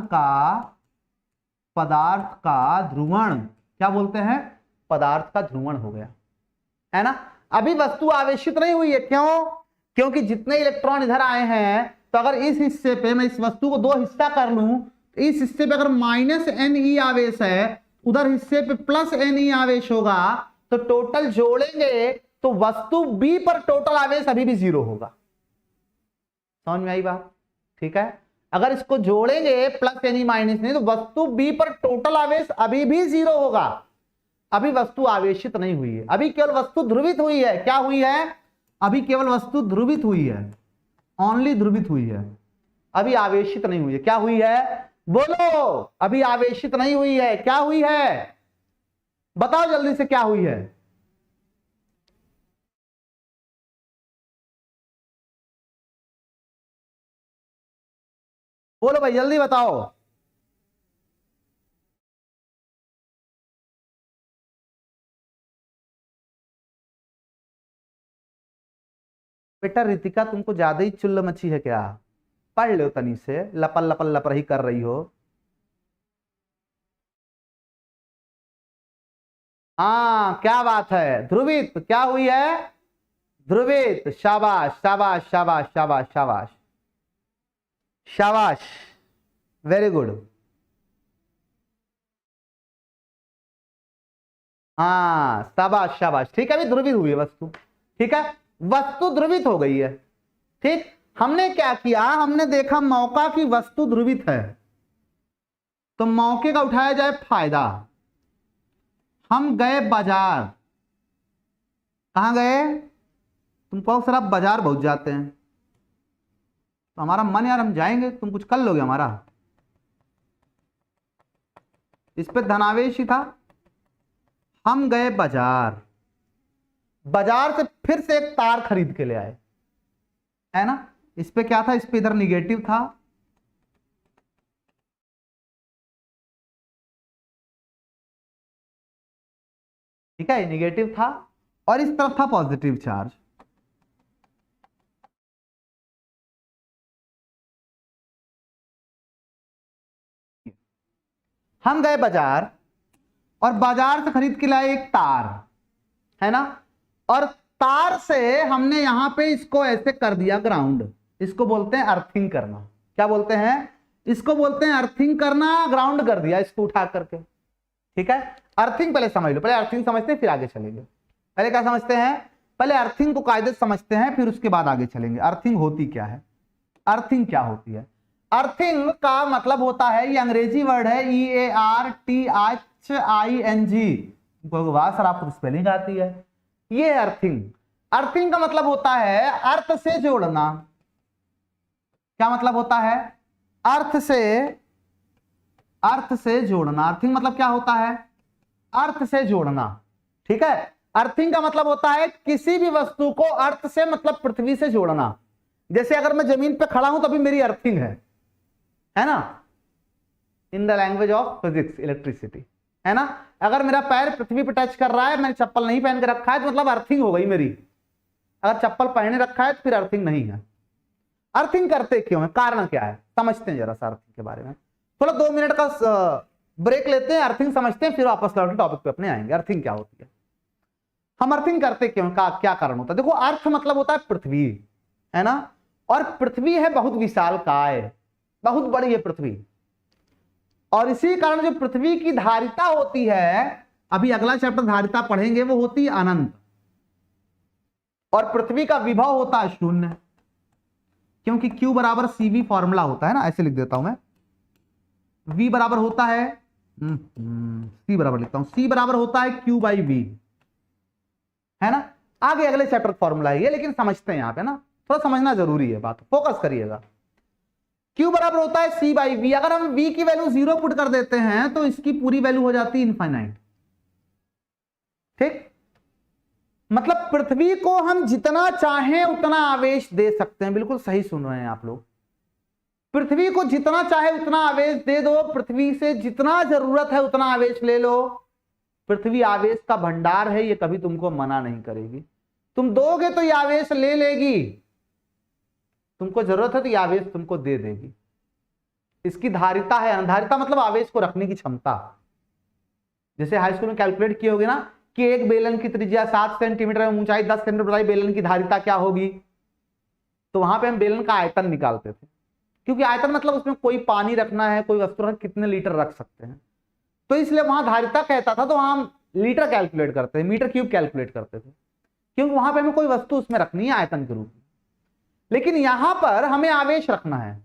Speaker 1: का ध्रुवण। क्या बोलते हैं? पदार्थ का ध्रुवण हो गया, है ना। अभी वस्तु आवेशित नहीं हुई है। क्यों? क्योंकि जितने इलेक्ट्रॉन इधर आए हैं, तो अगर इस हिस्से पे मैं इस वस्तु को दो हिस्सा कर लूं, इस हिस्से पे अगर -Ne आवेश है, उधर हिस्से पे +Ne आवेश होगा, तो टोटल जोड़ेंगे तो वस्तु बी पर टोटल आवेश अभी भी 0 होगा। समझ में आई बात? ठीक है। अगर इसको जोड़ेंगे +Ne तो वस्तु बी पर टोटल आवेश अभी भी 0 होगा। अभी वस्तु आवेशित नहीं हुई है, अभी केवल वस्तु ध्रुवित हुई है। क्या हुई है? अभी केवल वस्तु ध्रुवित हुई है, ओनली ध्रुवित हुई है, अभी आवेशित नहीं हुई है। क्या हुई है? बोलो, अभी आवेशित नहीं हुई है। क्या हुई है? बताओ जल्दी से, क्या हुई है? बोलो भाई, जल्दी बताओ। बेटा रितिका, तुमको ज्यादा ही चुल्ल मची है क्या? पढ़ लो तनी से, लपल लपल लपरही कर रही हो। हाँ, क्या बात है, ध्रुवित। क्या हुई है? ध्रुवित। शाबाश शाबाश शाबाश शाबाश शाबाश शाबाश, वेरी गुड। हाँ, शाबाश शाबाश, ठीक है। अभी ध्रुवित हुई है वस्तु, ठीक है, वस्तु ध्रुवित हो गई है। ठीक, हमने क्या किया? हमने देखा मौका की वस्तु ध्रुवित है, तो मौके का उठाया जाए फायदा। हम गए बाजार। कहां गए? तुम कहो सर आप बाजार बहुत जाते हैं, तो हमारा मन यार हम जाएंगे, तुम कुछ कर लोगे हमारा। इस पे धनावेश ही था। हम गए बाजार, बाजार से फिर से एक तार खरीद के ले आए, है ना। इस पे क्या था? इस पे इधर निगेटिव था, ठीक है, निगेटिव था, और इस तरफ था पॉजिटिव चार्ज। हम गए बाजार और बाजार से खरीद के लाए एक तार, है ना, और तार से हमने यहां पे इसको ऐसे कर दिया ग्राउंड। इसको बोलते हैं अर्थिंग करना। क्या बोलते हैं? इसको बोलते हैं अर्थिंग करना। ग्राउंड कर दिया इसको उठा करके, ठीक है। अर्थिंग पहले समझ लो, पहले अर्थिंग समझते हैं फिर आगे चलेंगे। पहले क्या समझते हैं? पहले अर्थिंग को कायदे समझते हैं, फिर उसके बाद आगे चलेंगे। अर्थिंग होती क्या है? अर्थिंग क्या होती है? अर्थिंग का मतलब होता है, ये अंग्रेजी वर्ड है, EARTHING। वाह सर, आपको स्पेलिंग आती है। ये है अर्थिंग। अर्थिंग का मतलब होता है अर्थ से जोड़ना। क्या मतलब होता है? अर्थ से जोड़ना। अर्थिंग मतलब क्या होता है? अर्थ से जोड़ना, ठीक है। अर्थिंग का मतलब होता है किसी भी वस्तु को अर्थ से, मतलब पृथ्वी से जोड़ना। जैसे अगर मैं जमीन पे खड़ा हूं तो अभी मेरी अर्थिंग है ना, in the language of physics, electricity, है ना। अगर मेरा पैर पृथ्वी पे टच कर रहा है, मैंने चप्पल नहीं पहन के रखा है, तो मतलब अर्थिंग हो गई मेरी। अगर चप्पल पहने रखा है तो फिर अर्थिंग नहीं है। अर्थिंग करते क्यों है? कारण क्या है? समझते हैं जरा सा अर्थिंग के बारे में। थोड़ा 2 मिनट का ब्रेक लेते हैं, अर्थिंग समझते हैं, फिर वापस लौट के टॉपिक पे अपने आएंगे। अर्थिंग क्या होती है, हम अर्थिंग करते क्यों, का क्या कारण होता है? देखो, अर्थ मतलब होता है पृथ्वी, है ना, और पृथ्वी है बहुत विशालकाय, बहुत बड़ी है पृथ्वी, और इसी कारण जो पृथ्वी की धारिता होती है, अभी अगला चैप्टर धारिता पढ़ेंगे, वो होती है अनंत, और पृथ्वी का विभव होता है 0, क्योंकि Q बराबर CV फॉर्मूला होता है ना, ऐसे लिख देता हूं मैं। V बराबर होता है C बराबर लिखता हूं, C बराबर होता है Q/V, है ना। आगे अगले चैप्टर फॉर्मूला है ये, लेकिन समझते हैं यहां पे ना, थोड़ा समझना जरूरी है, बात फोकस करिएगा। Q बराबर होता है C/V। अगर हम V की वैल्यू 0 पुट कर देते हैं तो इसकी पूरी वैल्यू हो जाती है इनफाइनाइट, ठीक। मतलब पृथ्वी को हम जितना चाहें उतना आवेश दे सकते हैं। बिल्कुल सही सुन रहे हैं आप लोग। पृथ्वी को जितना चाहे उतना आवेश दे दो, पृथ्वी से जितना जरूरत है उतना आवेश ले लो, पृथ्वी आवेश का भंडार है, ये कभी तुमको मना नहीं करेगी। तुम दोगे तो ये आवेश ले लेगी, तुमको जरूरत है तो ये आवेश तुमको दे देगी। इसकी धारिता है, धारिता मतलब आवेश को रखने की क्षमता। जैसे हाई स्कूल में कैलकुलेट किए होगे ना कि एक बेलन की त्रिज्या 7 सेंटीमीटर है, ऊंचाई 10 सेंटीमीटर बताई, बेलन की धारिता क्या होगी, तो वहां पे हम बेलन का आयतन निकालते थे, क्योंकि आयतन मतलब उसमें कोई पानी रखना है, कोई वस्तु रख, कितने लीटर रख सकते हैं, तो इसलिए वहां धारिता कहता था, तो वहां हम लीटर कैलकुलेट करते थे, मीटर क्यूब कैलकुलेट करते थे, क्योंकि वहां पे हमें कोई वस्तु उसमें रखनी है आयतन के रूप में। लेकिन यहां पर हमें आवेश रखना है,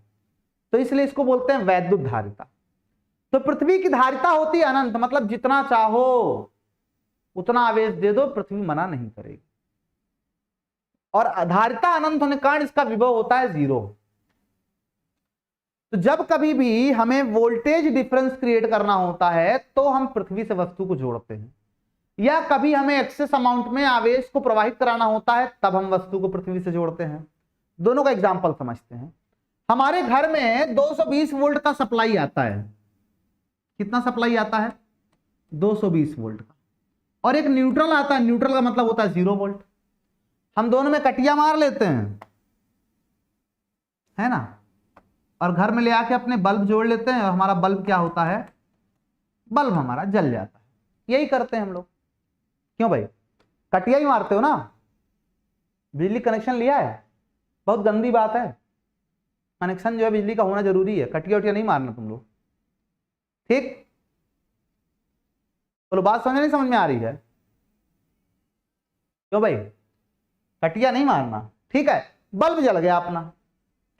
Speaker 1: तो इसलिए इसको बोलते हैं वैद्युत धारिता। तो पृथ्वी की धारिता होती है अनंत, मतलब जितना चाहो उतना आवेश दे दो, पृथ्वी मना नहीं करेगी। और धारिता अनंत होने के कारण इसका विभव होता है 0। तो जब कभी भी हमें वोल्टेज डिफरेंस क्रिएट करना होता है तो हम पृथ्वी से वस्तु को जोड़ते हैं, या कभी हमें एक्सेस अमाउंट में आवेश को प्रवाहित कराना होता है तब हम वस्तु को पृथ्वी से जोड़ते हैं। दोनों का एग्जांपल समझते हैं। हमारे घर में 220 वोल्ट का सप्लाई आता है। कितना सप्लाई आता है? 220 वोल्ट का। और एक न्यूट्रल आता है, न्यूट्रल का मतलब होता है 0 वोल्ट। हम दोनों में कटिया मार लेते हैं, है ना, और घर में ले आके अपने बल्ब जोड़ लेते हैं, और हमारा बल्ब क्या होता है? बल्ब हमारा जल जाता है। यही करते हैं हम लोग। क्यों भाई? कटिया ही मारते हो ना, बिजली कनेक्शन लिया है, बहुत गंदी बात है। कनेक्शन जो है बिजली का होना जरूरी है, कटिया उटिया नहीं मारना तुम लोग, ठीक? बोलो, बात समझ नहीं समझ में आ रही है? क्यों भाई? कटिया नहीं मारना, ठीक है। बल्ब जल गया अपना,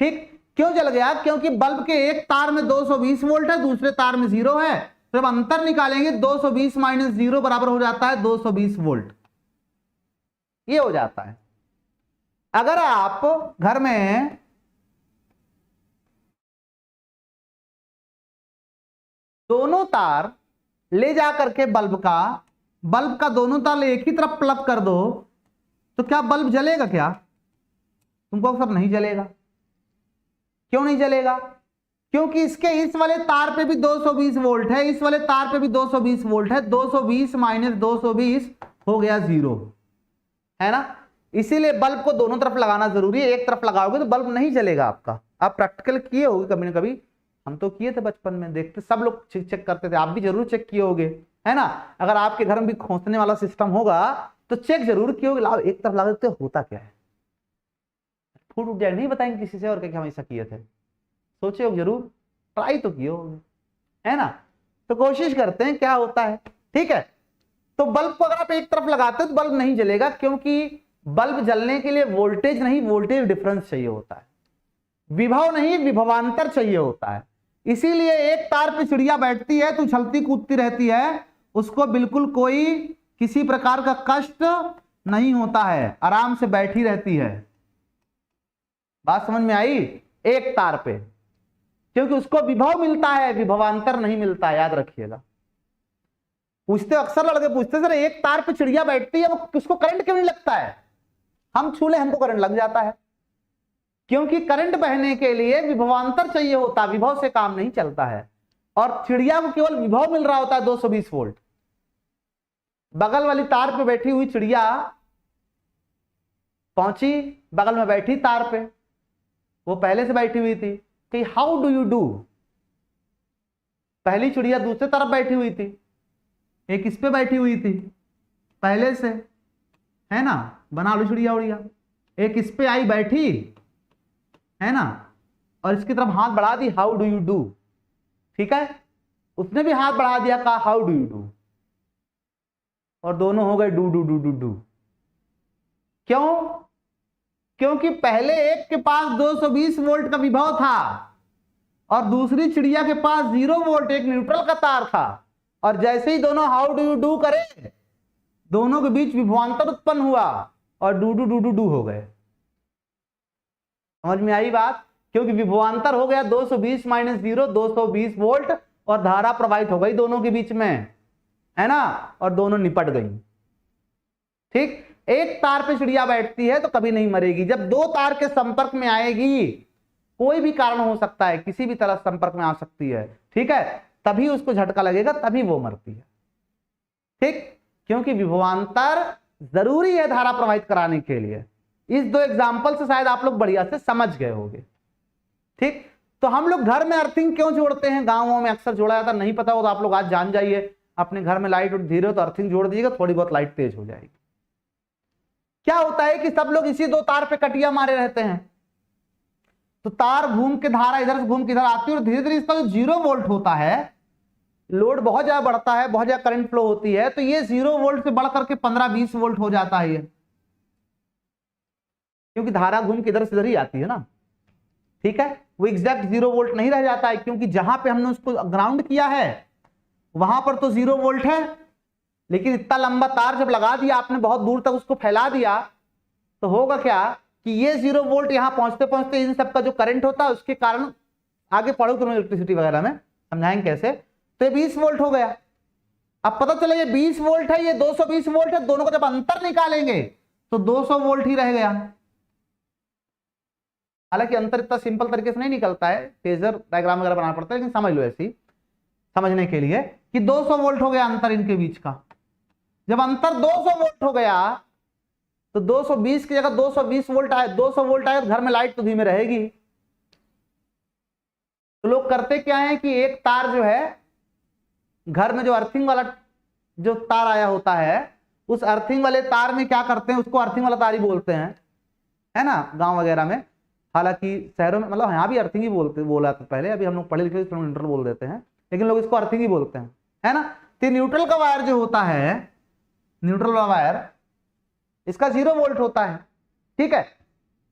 Speaker 1: ठीक? क्यों जल गया? क्योंकि बल्ब के एक तार में 220 वोल्ट है, दूसरे तार में 0 है। तो जब अंतर निकालेंगे 220 माइनस 0 बराबर हो जाता है 220 वोल्ट। ये हो जाता है। अगर आप घर में दोनों तार ले जा करके बल्ब का दोनों तार एक ही तरफ प्लग कर दो तो क्या बल्ब जलेगा? क्या तुमको सब नहीं जलेगा। क्यों नहीं जलेगा? क्योंकि इसके इस वाले तार पे भी 220 वोल्ट है, इस वाले तार पे भी 220 वोल्ट है। 220 माइनस 220 हो गया 0, है ना। इसीलिए बल्ब को दोनों तरफ लगाना जरूरी है। एक तरफ लगाओगे तो बल्ब नहीं जलेगा आपका। आप प्रैक्टिकल किए होगे कभी ना कभी, हम तो किए थे बचपन में, देखते सब लोग चेक करते थे, आप भी जरूर चेक किए होगे, है ना। अगर आपके घर में भी खोसने वाला सिस्टम होगा तो चेक जरूर किए होगे। लाओ एक तरफ लगा देते, होता क्या है, फूट उठ जाएगा। नहीं बताएंगे किसी से और क्या हम ऐसा किए थे, सोचे हो जरूर, ट्राई तो किए होगे, है ना। तो कोशिश करते हैं क्या होता है, ठीक है। तो बल्ब को अगर आप एक तरफ लगाते हो तो बल्ब नहीं जलेगा, क्योंकि बल्ब जलने के लिए वोल्टेज नहीं, वोल्टेज डिफरेंस चाहिए होता है, विभव नहीं विभवांतर चाहिए होता है। इसीलिए एक तार पे चिड़िया बैठती है तो उछलती कूदती रहती है, उसको बिल्कुल कोई किसी प्रकार का कष्ट नहीं होता है, आराम से बैठी रहती है। बात समझ में आई? एक तार पे, क्योंकि उसको विभव मिलता है, विभवांतर नहीं मिलता है, याद रखिएगा। पूछते अक्सर लड़के पूछते सर एक तार पे चिड़िया बैठती है, वो उसको करंट क्यों नहीं लगता है? हम छू ले हमको करंट लग जाता है, क्योंकि करंट बहने के लिए विभवांतर चाहिए होता है, विभव से काम नहीं चलता है। और चिड़िया को केवल विभव मिल रहा होता है 220 वोल्ट। बगल वाली तार पे बैठी हुई चिड़िया पहुंची, बगल में बैठी तार पे, वो पहले से बैठी हुई थी कि हाउ डू यू डू। पहली चिड़िया दूसरे तरफ बैठी हुई थी, एक इस पे बैठी हुई थी पहले से, है ना, बना लो चिड़िया उड़िया। एक इस पे आई बैठी, है ना, और इसकी तरफ हाथ बढ़ा दी, हाउ डू यू डू, ठीक है। उसने भी हाथ बढ़ा दिया, कहा हाउ डू यू डू, और दोनों हो गए do do do do do. क्यों? क्योंकि पहले एक के पास 220 वोल्ट का विभव था और दूसरी चिड़िया के पास 0 वोल्ट, एक न्यूट्रल का तार था। और जैसे ही दोनों हाउ डू यू डू करे, दोनों के बीच विभवांतर उत्पन्न हुआ और do do do do do हो गए। समझ में आई बात? क्योंकि विभवांतर हो गया 220 माइनस 0, 220 वोल्ट, और धारा प्रवाहित हो गई दोनों के बीच में, है ना, और दोनों निपट गई। ठीक। एक तार पे चिड़िया बैठती है तो कभी नहीं मरेगी। जब दो तार के संपर्क में आएगी कोई भी कारण हो सकता है, किसी भी तरह संपर्क में आ सकती है, ठीक है, तभी उसको झटका लगेगा, तभी वो मरती है। ठीक, क्योंकि विभवांतर जरूरी है धारा प्रवाहित कराने के लिए। इस दो एग्जाम्पल से शायद आप लोग बढ़िया से समझ गए होंगे। ठीक, तो हम लोग घर में अर्थिंग क्यों जोड़ते हैं, गांवों में अक्सर जोड़ा जाता, नहीं पता हो तो आप लोग आज जान जाइए। अपने घर में लाइट धीरे हो तो अर्थिंग जोड़ दीजिएगा, थोड़ी बहुत लाइट तेज हो जाएगी। क्या होता है कि सब लोग इसी दो तार पे कटिया मारे रहते हैं, तो तार घूम के, धारा इधर से घूम के इधर आती है, और धीरे धीरे इसका जो 0 वोल्ट होता है, लोड बहुत ज्यादा बढ़ता है, बहुत ज्यादा करंट फ्लो होती है, तो ये 0 वोल्ट से बढ़ करके 15-20 वोल्ट हो जाता है ये, क्योंकि धारा घूम के इधर से इधर ही आती है ना। ठीक है, वो एग्जैक्ट 0 वोल्ट नहीं रह जाता है, क्योंकि जहां पे हमने उसको ग्राउंड किया है वहां पर तो 0 वोल्ट है, लेकिन इतना लंबा तार जब लगा दिया आपने, बहुत दूर तक उसको फैला दिया, तो होगा क्या कि ये 0 वोल्ट यहां पहुंचते पहुंचते इन सबका जो करंट होता है उसके कारण, आगे पढ़ो तुम इलेक्ट्रिसिटी वगैरह में समझाएंगे कैसे, तो ये 20 वोल्ट हो गया। अब पता चला ये 20 वोल्ट है, ये 220 वोल्ट है, दोनों को जब अंतर निकालेंगे तो 200 वोल्ट ही रह गया। हालांकि अंतर इतना सिंपल तरीके से नहीं निकलता है, फेजर डायग्राम वगैरह बनाना पड़ता है, लेकिन समझ लो ऐसी समझने के लिए कि 200 वोल्ट हो गया अंतर इनके बीच का। जब अंतर 200 वोल्ट हो गया तो 220 की जगह 220 वोल्ट आए, 200 वोल्ट आए, तो घर में लाइट तो धीमे रहेगी। तो लोग करते क्या है कि एक तार जो है घर में, जो अर्थिंग वाला जो तार आया होता है, उस अर्थिंग वाले तार में क्या करते हैं, उसको अर्थिंग वाला तार ही बोलते हैं, है ना, गांव वगैरह में। हालांकि शहरों में, मतलब यहाँ भी अर्थिंग ही बोला था पहले, अभी हम लोग पढ़े लिखे न्यूट्रल बोल देते हैं, लेकिन लोग इसको अर्थिंग ही बोलते हैं, है ना। तो न्यूट्रल का वायर जो होता है, न्यूट्रल वाला वायर, इसका 0 वोल्ट होता है, ठीक है,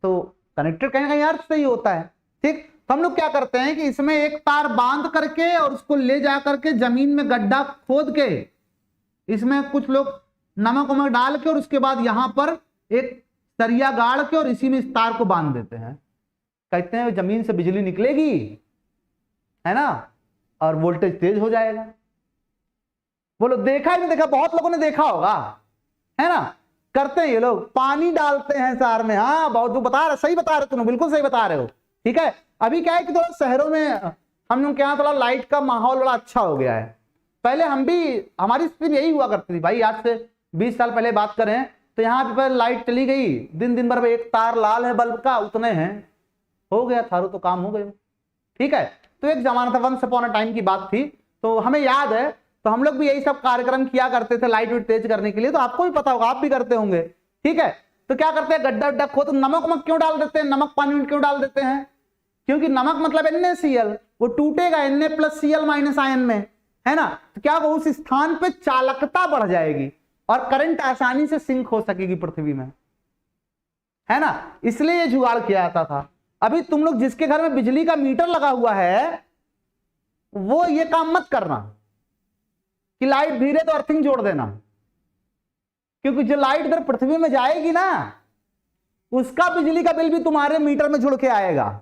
Speaker 1: तो कनेक्टेड कहीं ना कहीं अर्थ से ही होता है। ठीक, तो हम लोग क्या करते हैं कि इसमें एक तार बांध करके और उसको ले जा करके जमीन में गड्ढा खोद के, इसमें कुछ लोग नमक वमक डाल के, और उसके बाद यहां पर एक सरिया गाड़ के और इसी में इस तार को बांध देते हैं। कहते हैं जमीन से बिजली निकलेगी, है ना, और वोल्टेज तेज हो जाएगा। बोलो देखा ही नहीं देखा, बहुत लोगों ने देखा होगा, है ना, करते हैं ये लोग, पानी डालते हैं तार में। हाँ, बहुत जो बता रहे, सही बता रहे तुम, बिल्कुल सही बता रहे हो। ठीक है, अभी क्या है कि थोड़ा शहरों में हम लोग के यहाँ थोड़ा लाइट का माहौल बड़ा अच्छा हो गया है। पहले हम भी, हमारी स्थिति यही हुआ करती थी भाई, आज से 20 साल पहले बात करें तो यहाँ पे लाइट चली गई, दिन भर में एक तार लाल है बल्ब का, उतने हैं, हो गया, थारो तो काम हो गए। ठीक है, तो एक जमाना था, वंस अपॉन अ टाइम की बात थी, तो हमें याद है, तो हम लोग भी यही सब कार्यक्रम किया करते थे लाइट वेट तेज करने के लिए, तो आपको भी पता होगा, आप भी करते होंगे। ठीक है, तो क्या करते हैं, गड्ढा उड्ढा खोद, नमक वमक क्यों डाल देते हैं, नमक पानी में क्यों डाल देते हैं, क्योंकि नमक मतलब NaCl, वो टूटेगा Na+Cl- में, है ना, तो क्या वो उस स्थान पे चालकता बढ़ जाएगी और करंट आसानी से सिंक हो सकेगी पृथ्वी में, है ना, इसलिए ये जुगाड़ किया जाता था। अभी तुम लोग जिसके घर में बिजली का मीटर लगा हुआ है, वो ये काम मत करना कि लाइट धीरे तो अर्थिंग जोड़ देना, क्योंकि जो लाइट इधर पृथ्वी में जाएगी ना, उसका बिजली का बिल भी तुम्हारे मीटर में जुड़ के आएगा,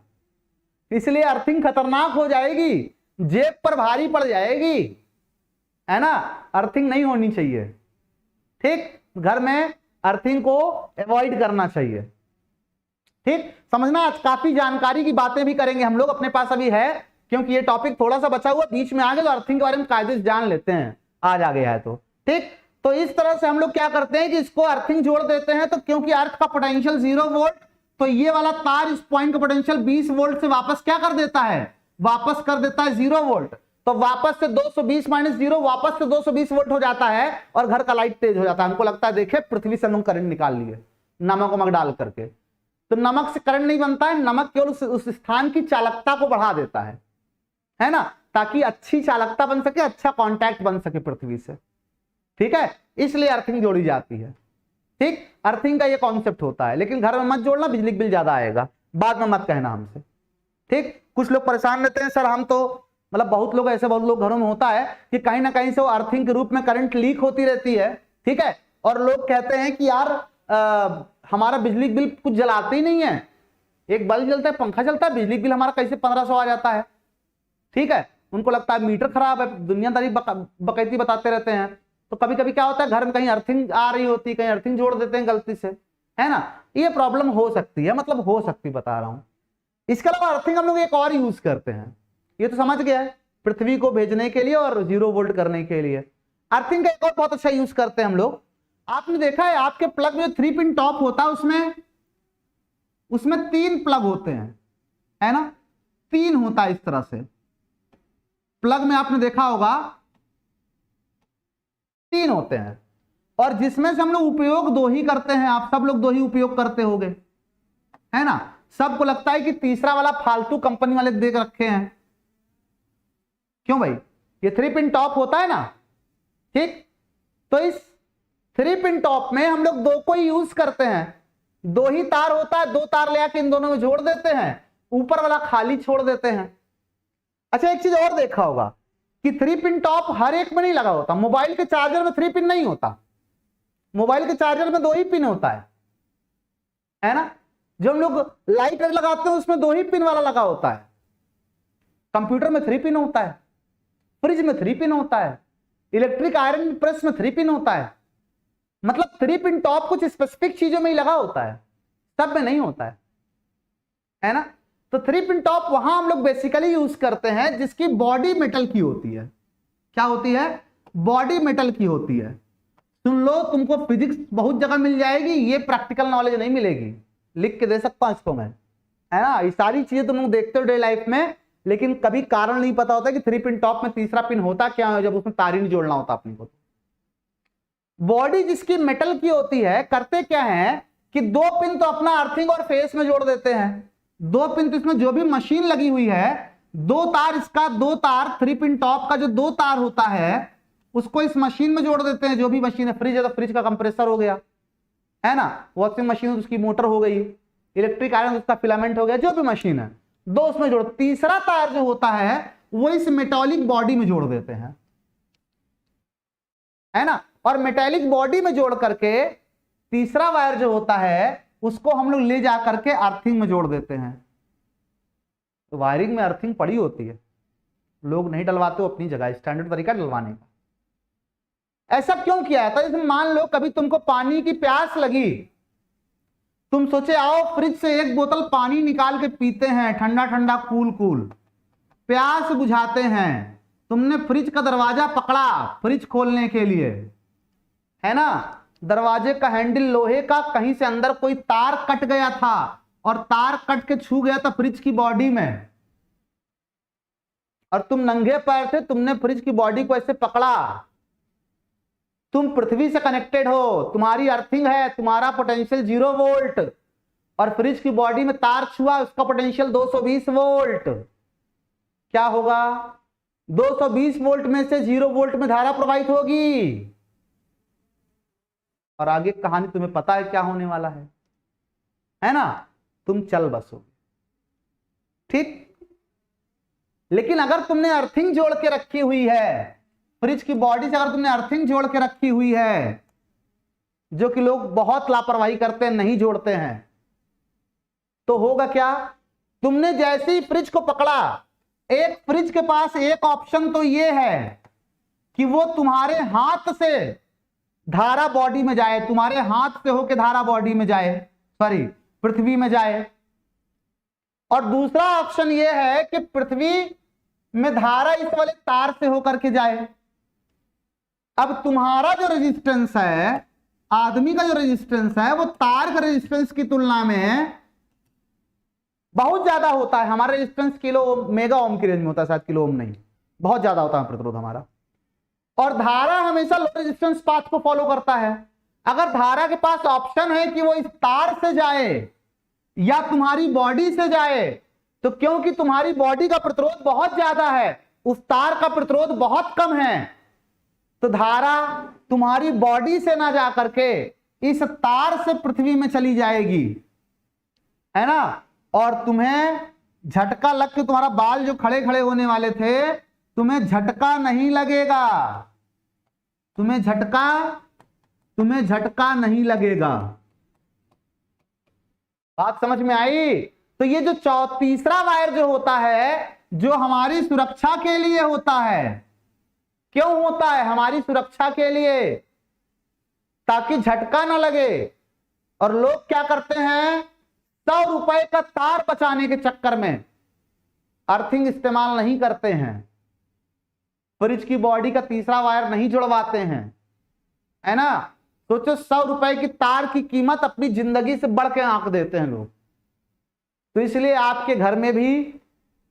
Speaker 1: इसलिए अर्थिंग खतरनाक हो जाएगी, जेब पर भारी पड़ जाएगी, है ना, अर्थिंग नहीं होनी चाहिए। ठीक, घर में अर्थिंग को अवॉइड करना चाहिए। ठीक, समझना, आज काफी जानकारी की बातें भी करेंगे हम लोग, अपने पास अभी है, क्योंकि ये टॉपिक थोड़ा सा बचा हुआ, बीच में आ गया तो अर्थिंग के बारे में कायदे से जान लेते हैं, आज आ गया है तो। ठीक, तो इस तरह से हम लोग क्या करते हैं कि इसको अर्थिंग जोड़ देते हैं, तो क्योंकि अर्थ का पोटेंशियल 0 वोल्ट, तो ये वाला तार इस पॉइंट का पोटेंशियल 20 वोल्ट से वापस क्या कर देता है, वापस कर देता है 0 वोल्ट, तो वापस से 220 - 0 वापस से 220 वोल्ट हो जाता है, और घर का लाइट तेज हो जाता है। हमको लगता है देखे पृथ्वी से हम लोग करंट निकाल लिए नमक वमक डाल करके, तो नमक से करंट नहीं बनता है, नमक केवल उस स्थान की चालकता को बढ़ा देता है ना, ताकि अच्छी चालकता बन सके, अच्छा कांटेक्ट बन सके पृथ्वी से। ठीक है, इसलिए अर्थिंग जोड़ी जाती है। ठीक, अर्थिंग का ये कॉन्सेप्ट होता है, लेकिन घर में मत जोड़ना, बिजली बिल ज्यादा आएगा, बाद में मत कहना हमसे। ठीक, कुछ लोग परेशान रहते हैं, सर हम तो, मतलब बहुत लोग ऐसे, बहुत लोग घरों में होता है कि कहीं ना कहीं से वो अर्थिंग के रूप में करंट लीक होती रहती है। ठीक है, और लोग कहते हैं कि यार हमारा बिजली बिल कुछ जलाते ही नहीं है, एक बल्ब जलता है, पंखा चलता है, बिजली बिल हमारा कैसे 1500 आ जाता है। ठीक है, उनको लगता है मीटर खराब है, दुनियादारी बकैती बताते रहते हैं। तो कभी कभी क्या होता है, घर में कहीं अर्थिंग आ रही होती है, कहीं अर्थिंग जोड़ देते हैं गलती से, है ना, ये प्रॉब्लम हो सकती है, मतलब हो सकती, बता रहा हूं। इसके अलावा अर्थिंग हम लोग एक और यूज करते हैं, ये तो समझ गया है, पृथ्वी को भेजने के लिए और 0 वोल्ट करने के लिए। अर्थिंग का एक और बहुत अच्छा यूज करते हैं हम लोग। आपने देखा है आपके प्लग में 3 पिन टॉप होता है, उसमें 3 प्लग होते हैं, है ना, 3 होता है इस तरह से प्लग में, आपने देखा होगा 3 होते हैं, और जिसमें से हम लोग उपयोग 2 ही करते हैं। आप सब लोग 2 ही उपयोग करते होंगे, है ना। सबको लगता है कि तीसरा वाला फालतू कंपनी वाले दे रखे हैं, क्यों भाई, ये 3 पिन टॉप होता है ना, ठीक। तो इस 3 पिन टॉप में हम लोग 2 को ही यूज करते हैं, 2 ही तार होता है, 2 तार ले आके इन दोनों में जोड़ देते हैं, ऊपर वाला खाली छोड़ देते हैं। अच्छा, एक चीज और देखा होगा कि 3 पिन टॉप हर एक में नहीं लगा होता। मोबाइल के चार्जर में 3 पिन नहीं होता, मोबाइल के चार्जर में 2 ही पिन होता है ना। जो हम लोग लाइट लगाते हैं उसमें 2 ही पिन वाला लगा होता है। कंप्यूटर में 3 पिन होता है, फ्रिज में 3 पिन होता है, इलेक्ट्रिक आयरन प्रेस में 3 पिन होता है। मतलब 3 पिन टॉप कुछ स्पेसिफिक चीजों में ही लगा होता है, सब में नहीं होता है ना। तो 3 पिन टॉप वहां हम लोग बेसिकली यूज करते हैं जिसकी बॉडी मेटल की होती है। क्या होती है? बॉडी मेटल की होती है। सुन लो, तुमको फिजिक्स बहुत जगह मिल जाएगी, ये प्रैक्टिकल नॉलेज नहीं मिलेगी। लिख के दे सकता हूं इसको मैं, है ना। ये सारी चीजें तुम लोग देखते हो डे लाइफ में, लेकिन कभी कारण नहीं पता होता कि 3 पिन टॉप में तीसरा पिन होता क्या है, जब उसमें तार ही नहीं जोड़ना होता अपने को। बॉडी जिसकी मेटल की होती है, करते क्या है कि 2 पिन तो अपना अर्थिंग और फेस में जोड़ देते हैं, 2 पिन तो इसमें जो भी मशीन लगी हुई है, 2 तार इसका, 2 तार 3 पिन टॉप का जो 2 तार होता है उसको इस मशीन में जोड़ देते हैं। जो भी मशीन है, फ्रिज है तो फ्रिज का कंप्रेसर हो गया, है ना, वॉशिंग मशीन उसकी मोटर हो गई, इलेक्ट्रिक आयरन उसका फिलामेंट हो गया, जो भी मशीन है 2 उसमें जोड़। तीसरा तार जो होता है वो इस मेटालिक बॉडी में जोड़ देते हैं, है ना। और मेटालिक बॉडी में जोड़ करके तीसरा वायर जो होता है उसको हम लोग ले जा करके अर्थिंग में जोड़ देते हैं। तो वायरिंग में अर्थिंग पड़ी होती है, लोग नहीं डलवाते अपनी जगह, स्टैंडर्ड तरीका डलवाने का। ऐसा क्यों किया था? जैसे मान लो कभी तुमको पानी की प्यास लगी, तुम सोचे आओ फ्रिज से 1 बोतल पानी निकाल के पीते हैं, ठंडा ठंडा कूल कूल, प्यास बुझाते हैं। तुमने फ्रिज का दरवाजा पकड़ा फ्रिज खोलने के लिए, है ना, दरवाजे का हैंडल लोहे का, कहीं से अंदर कोई तार कट गया था और तार कट के छू गया था फ्रिज की बॉडी में, और तुम नंगे पैर थे, तुमने फ्रिज की बॉडी को ऐसे पकड़ा। तुम पृथ्वी से कनेक्टेड हो, तुम्हारी अर्थिंग है, तुम्हारा पोटेंशियल 0 वोल्ट, और फ्रिज की बॉडी में तार छुआ, उसका पोटेंशियल 220 वोल्ट। क्या होगा? 220 वोल्ट में से 0 वोल्ट में धारा प्रवाहित होगी, और आगे कहानी तुम्हें पता है क्या होने वाला है ना, तुम चल बसोगे, ठीक। लेकिन अगर तुमने अर्थिंग जोड़ के रखी हुई है, फ्रिज की बॉडी से अगर तुमने अर्थिंग जोड़ के रखी हुई है, जो कि लोग बहुत लापरवाही करते हैं, नहीं जोड़ते हैं, तो होगा क्या? तुमने जैसे ही फ्रिज को पकड़ा, एक फ्रिज के पास एक ऑप्शन तो यह है कि वो तुम्हारे हाथ से धारा बॉडी में जाए, तुम्हारे हाथ से होके धारा बॉडी में जाए, सॉरी पृथ्वी में जाए। और दूसरा ऑप्शन यह है कि पृथ्वी में धारा इस वाले तार से होकर के जाए। अब तुम्हारा जो रेजिस्टेंस है, आदमी का जो रेजिस्टेंस है, वो तार के रेजिस्टेंस की तुलना में बहुत ज्यादा होता है। हमारा रेजिस्टेंस किलो मेगा ओम की रेंज में होता है, शायद किलो ओम नहीं, बहुत ज्यादा होता है प्रतिरोध हमारा। और धारा हमेशा लो रेजिस्टेंस पाथ को फॉलो करता है। अगर धारा के पास ऑप्शन है कि वो इस तार से जाए या तुम्हारी बॉडी से जाए, तो क्योंकि तुम्हारी बॉडी का प्रतिरोध बहुत ज्यादा है, उस तार का प्रतिरोध बहुत कम है, तो धारा तुम्हारी बॉडी से ना जा करके इस तार से पृथ्वी में चली जाएगी, है ना। और तुम्हें झटका लग के, तुम्हारा बाल जो खड़े खड़े होने वाले थे, तुम्हें झटका नहीं लगेगा, तुम्हें झटका नहीं लगेगा। बात समझ में आई? तो ये जो तीसरा वायर जो होता है, जो हमारी सुरक्षा के लिए होता है। क्यों होता है? हमारी सुरक्षा के लिए, ताकि झटका ना लगे। और लोग क्या करते हैं, 100 रुपए का तार बचाने के चक्कर में अर्थिंग इस्तेमाल नहीं करते हैं, फ्रिज की बॉडी का तीसरा वायर नहीं जुड़वाते हैं, है ना। सोचो 100 रुपए की तार की कीमत अपनी जिंदगी से बढ़ के आंक देते हैं लोग। तो इसलिए आपके घर में भी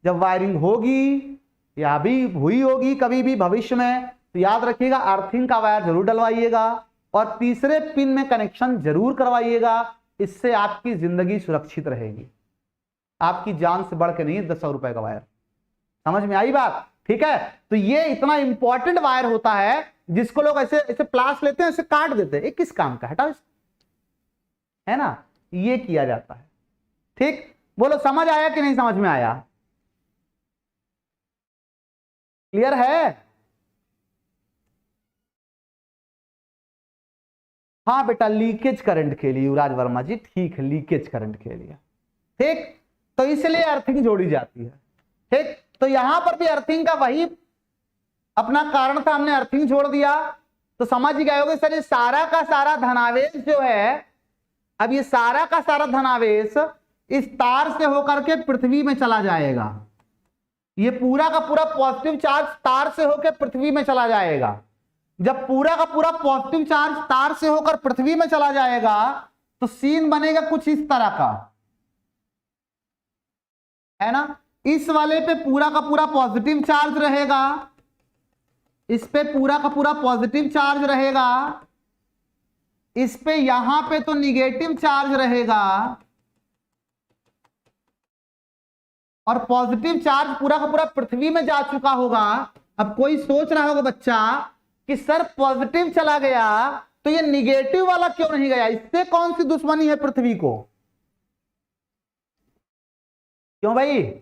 Speaker 1: जब वायरिंग होगी या अभी हुई होगी कभी भी भविष्य में, तो याद रखिएगा अर्थिंग का वायर जरूर डलवाइएगा और तीसरे पिन में कनेक्शन जरूर करवाइएगा। इससे आपकी जिंदगी सुरक्षित रहेगी, आपकी जान से बढ़ के नहीं 100 रुपए का वायर। समझ में आई बात? ठीक है, तो ये इतना इंपॉर्टेंट वायर होता है जिसको लोग ऐसे ऐसे प्लास लेते हैं, ऐसे काट देते हैं, ये किस काम का, हटाओ इसको, है ना, ये किया जाता है। ठीक, बोलो समझ आया कि नहीं समझ में आया? क्लियर है? हाँ बेटा, लीकेज करंट के लिए युवराज वर्मा जी, ठीक है, लीकेज करंट के लिए। ठीक, तो इसलिए अर्थिंग जोड़ी जाती है। ठीक, तो यहां पर भी अर्थिंग का वही अपना कारण था, हमने अर्थिंग जोड़ दिया। तो समझ गए होगे सर, ये सारा का सारा धनावेश जो है, अब ये सारा का सारा धनावेश इस तार से होकर के पृथ्वी में चला जाएगा। ये पूरा का पूरा पॉजिटिव चार्ज तार से होकर पृथ्वी में चला जाएगा। जब पूरा का पूरा पॉजिटिव चार्ज तार से होकर पृथ्वी में चला जाएगा तो सीन बनेगा कुछ इस तरह का, है ना। इस वाले पे पूरा का पूरा पॉजिटिव चार्ज रहेगा, इस पे पूरा का पूरा पॉजिटिव चार्ज रहेगा, इस पे यहां पे तो निगेटिव चार्ज रहेगा और पॉजिटिव चार्ज पूरा का पूरा पृथ्वी में जा चुका होगा। अब कोई सोच रहा होगा बच्चा कि सर पॉजिटिव चला गया तो ये निगेटिव वाला क्यों नहीं गया, इससे कौन सी दुश्मनी है पृथ्वी को? क्यों भाई?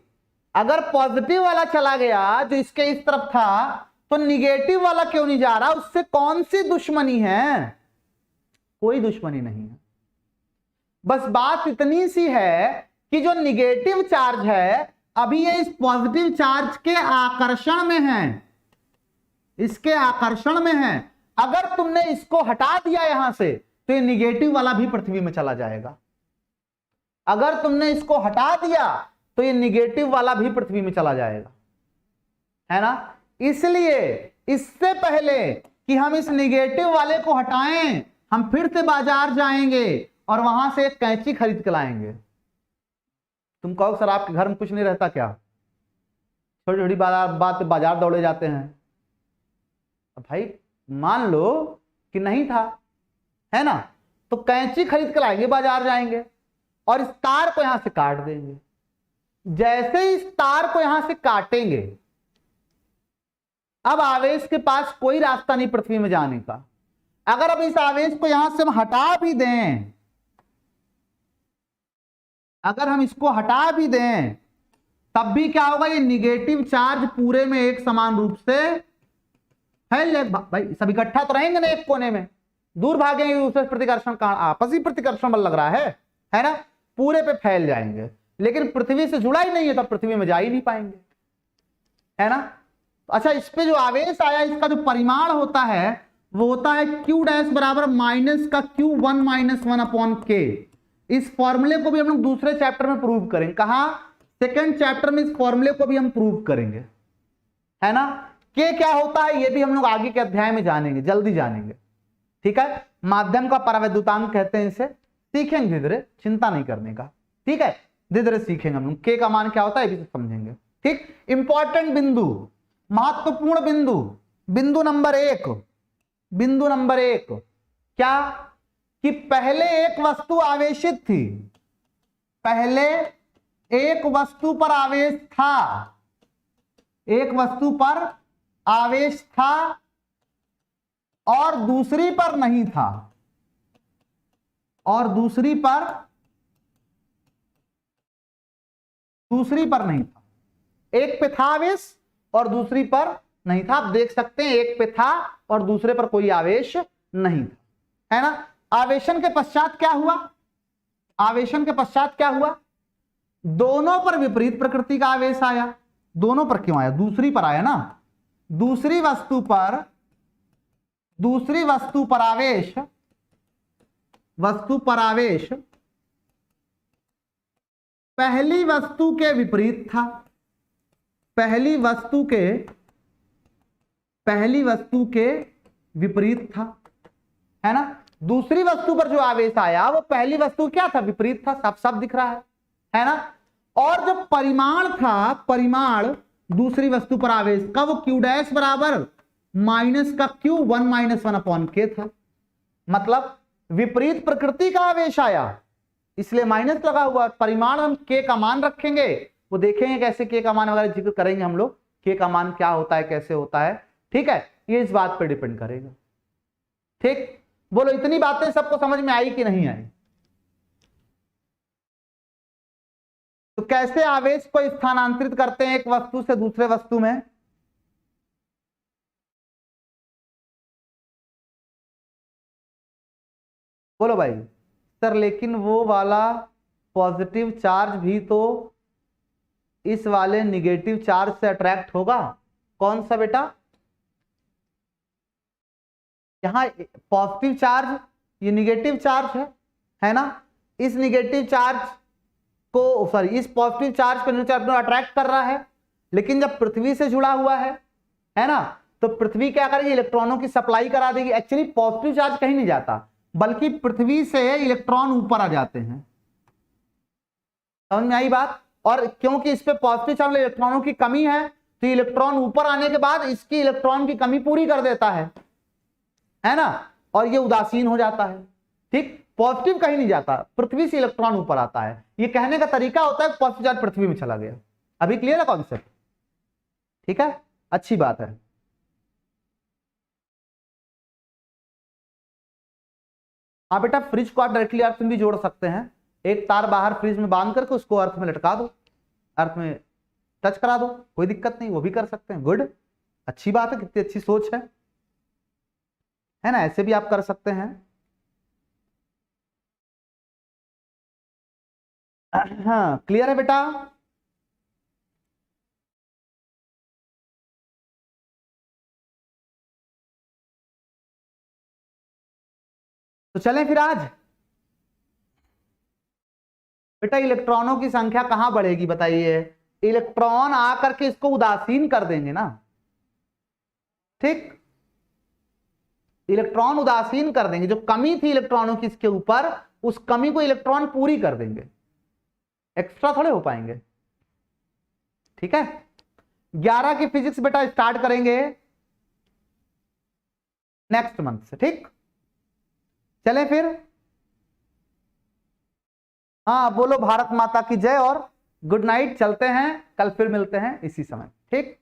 Speaker 1: अगर पॉजिटिव वाला चला गया जो इसके इस तरफ था तो निगेटिव वाला क्यों नहीं जा रहा, उससे कौन सी दुश्मनी है? कोई दुश्मनी नहीं है। बस बात इतनी सी है कि जो निगेटिव चार्ज है अभी ये इस पॉजिटिव चार्ज के आकर्षण में है, इसके आकर्षण में है। अगर तुमने इसको हटा दिया यहां से तो ये निगेटिव वाला भी पृथ्वी में चला जाएगा। अगर तुमने इसको हटा दिया तो ये निगेटिव वाला भी पृथ्वी में चला जाएगा, है ना। इसलिए इससे पहले कि हम इस निगेटिव वाले को हटाएं, हम फिर से बाजार जाएंगे और वहां से एक कैंची खरीद के लाएंगे। तुम कहो सर आपके घर में कुछ नहीं रहता क्या? छोटी छोटी बात पे बाजार दौड़े जाते हैं। अब भाई मान लो कि नहीं था, है ना, तो कैंची खरीद के लाएंगे, बाजार जाएंगे और इस तार को यहां से काट देंगे। जैसे ही इस तार को यहां से काटेंगे, अब आवेश के पास कोई रास्ता नहीं पृथ्वी में जाने का। अगर अब इस आवेश को यहां से हम हटा भी दें, अगर हम इसको हटा भी दें तब भी क्या होगा, ये निगेटिव चार्ज पूरे में एक समान रूप से फैल जाए। भाई सब इकट्ठा तो रहेंगे ना एक कोने में, दूर भागेंगे दूसरे प्रतिकर्षण का आपसी प्रतिकर्षण बल लग रहा है ना, पूरे पे फैल जाएंगे। लेकिन पृथ्वी से जुड़ा ही नहीं है तो पृथ्वी में जा ही नहीं पाएंगे, है ना। अच्छा, इस पे जो आवेश आया इसका जो परिमाण होता है वो होता है Q डैश बराबर माइनस का Q1 - 1 अपॉन K। इस फॉर्मूले को भी हम लोग दूसरे चैप्टर में प्रूव करेंगे। कहा? सेकंड चैप्टर में इस फॉर्मूले को भी हम प्रूव करेंगे, है ना। K क्या होता है ये भी हम लोग आगे के अध्याय में जानेंगे, जल्दी जानेंगे। ठीक है, माध्यम का परावैद्युतांक कहते हैं इसे, सीखेंगे धीरे धीरे, चिंता नहीं करने का। ठीक है, धीरे धीरे सीखेंगे हम लोग। K का मान क्या होता है ये भी समझेंगे। ठीक, इंपॉर्टेंट बिंदु, महत्वपूर्ण बिंदु, बिंदु नंबर एक क्या कि पहले एक वस्तु आवेशित थी, पहले एक वस्तु पर आवेश था, एक वस्तु पर आवेश था और दूसरी पर नहीं था, और दूसरी पर नहीं था। एक पे था आवेश और दूसरी पर नहीं था। आप देख सकते हैं एक पे था और दूसरे पर कोई आवेश नहीं था, है ना। आवेशन के पश्चात क्या हुआ? आवेशन के पश्चात क्या हुआ? दोनों पर विपरीत प्रकृति का आवेश आया। दोनों पर क्यों आया? दूसरी पर आया ना। दूसरी वस्तु पर आवेश पहली वस्तु के विपरीत था, पहली वस्तु के विपरीत था, है ना। दूसरी वस्तु पर जो आवेश आया वो पहली वस्तु क्या था, विपरीत था, साफ साफ दिख रहा है ना। और जो परिमाण था, परिमाण दूसरी वस्तु पर आवेश का, वो q डैश बराबर माइनस का q 1 - 1/k था। मतलब विपरीत प्रकृति का आवेश आया इसलिए माइनस लगा हुआ। परिमाण हम k का मान रखेंगे, वो देखेंगे कैसे k का मान वगैरह जिक्र करेंगे हम लोग, k का मान क्या होता है, कैसे होता है, ठीक है। ये इस बात पर डिपेंड करेगा। ठीक, बोलो इतनी बातें सबको समझ में आई कि नहीं आई। तो कैसे आवेश को स्थानांतरित करते हैं एक वस्तु से दूसरे वस्तु में। बोलो भाई। सर लेकिन वो वाला पॉजिटिव चार्ज भी तो इस वाले निगेटिव चार्ज से अट्रैक्ट होगा। कौन सा बेटा, यहां पॉजिटिव चार्ज, ये निगेटिव चार्ज है ना। इस निगेटिव चार्ज को, सॉरी, इस पॉजिटिव चार्ज को न्यूट्रल चार्ज अट्रैक्ट कर रहा है। लेकिन जब पृथ्वी से जुड़ा हुआ है ना, तो पृथ्वी क्या करेगी, इलेक्ट्रॉनों की सप्लाई करा देगी। एक्चुअली पॉजिटिव चार्ज कहीं नहीं जाता, बल्कि पृथ्वी से इलेक्ट्रॉन ऊपर आ जाते हैं। समझ में आई बात। और क्योंकि इस पे पॉजिटिव चार्ज इलेक्ट्रॉनों की कमी है, तो इलेक्ट्रॉन ऊपर आने के बाद इसकी इलेक्ट्रॉन की कमी पूरी कर देता है ना, और ये उदासीन हो जाता है। ठीक, पॉजिटिव कहीं नहीं जाता, पृथ्वी से इलेक्ट्रॉन ऊपर आता है। ये कहने का तरीका होता है पॉजिटिव चार्ज पृथ्वी में चला गया। अभी क्लियर है कॉन्सेप्ट, ठीक है, अच्छी बात है। हाँ बेटा, फ्रिज को आप डायरेक्टली अर्थ में भी जोड़ सकते हैं। एक तार बाहर फ्रिज में बांध करके उसको अर्थ में लटका दो, अर्थ में टच करा दो, कोई दिक्कत नहीं, वो भी कर सकते हैं। गुड, अच्छी बात है, कितनी अच्छी सोच है ना। ऐसे भी आप कर सकते हैं। हाँ, क्लियर है बेटा। तो चलें फिर आज। बेटा इलेक्ट्रॉनों की संख्या कहां बढ़ेगी बताइए, इलेक्ट्रॉन आकर के इसको उदासीन कर देंगे ना। ठीक, इलेक्ट्रॉन उदासीन कर देंगे। जो कमी थी इलेक्ट्रॉनों की इसके ऊपर, उस कमी को इलेक्ट्रॉन पूरी कर देंगे, एक्स्ट्रा थोड़े हो पाएंगे। ठीक है, 11 की फिजिक्स बेटा स्टार्ट करेंगे नेक्स्ट मंथ से। ठीक, चलें फिर। हाँ बोलो भारत माता की जय और गुड नाइट। चलते हैं, कल फिर मिलते हैं इसी समय। ठीक।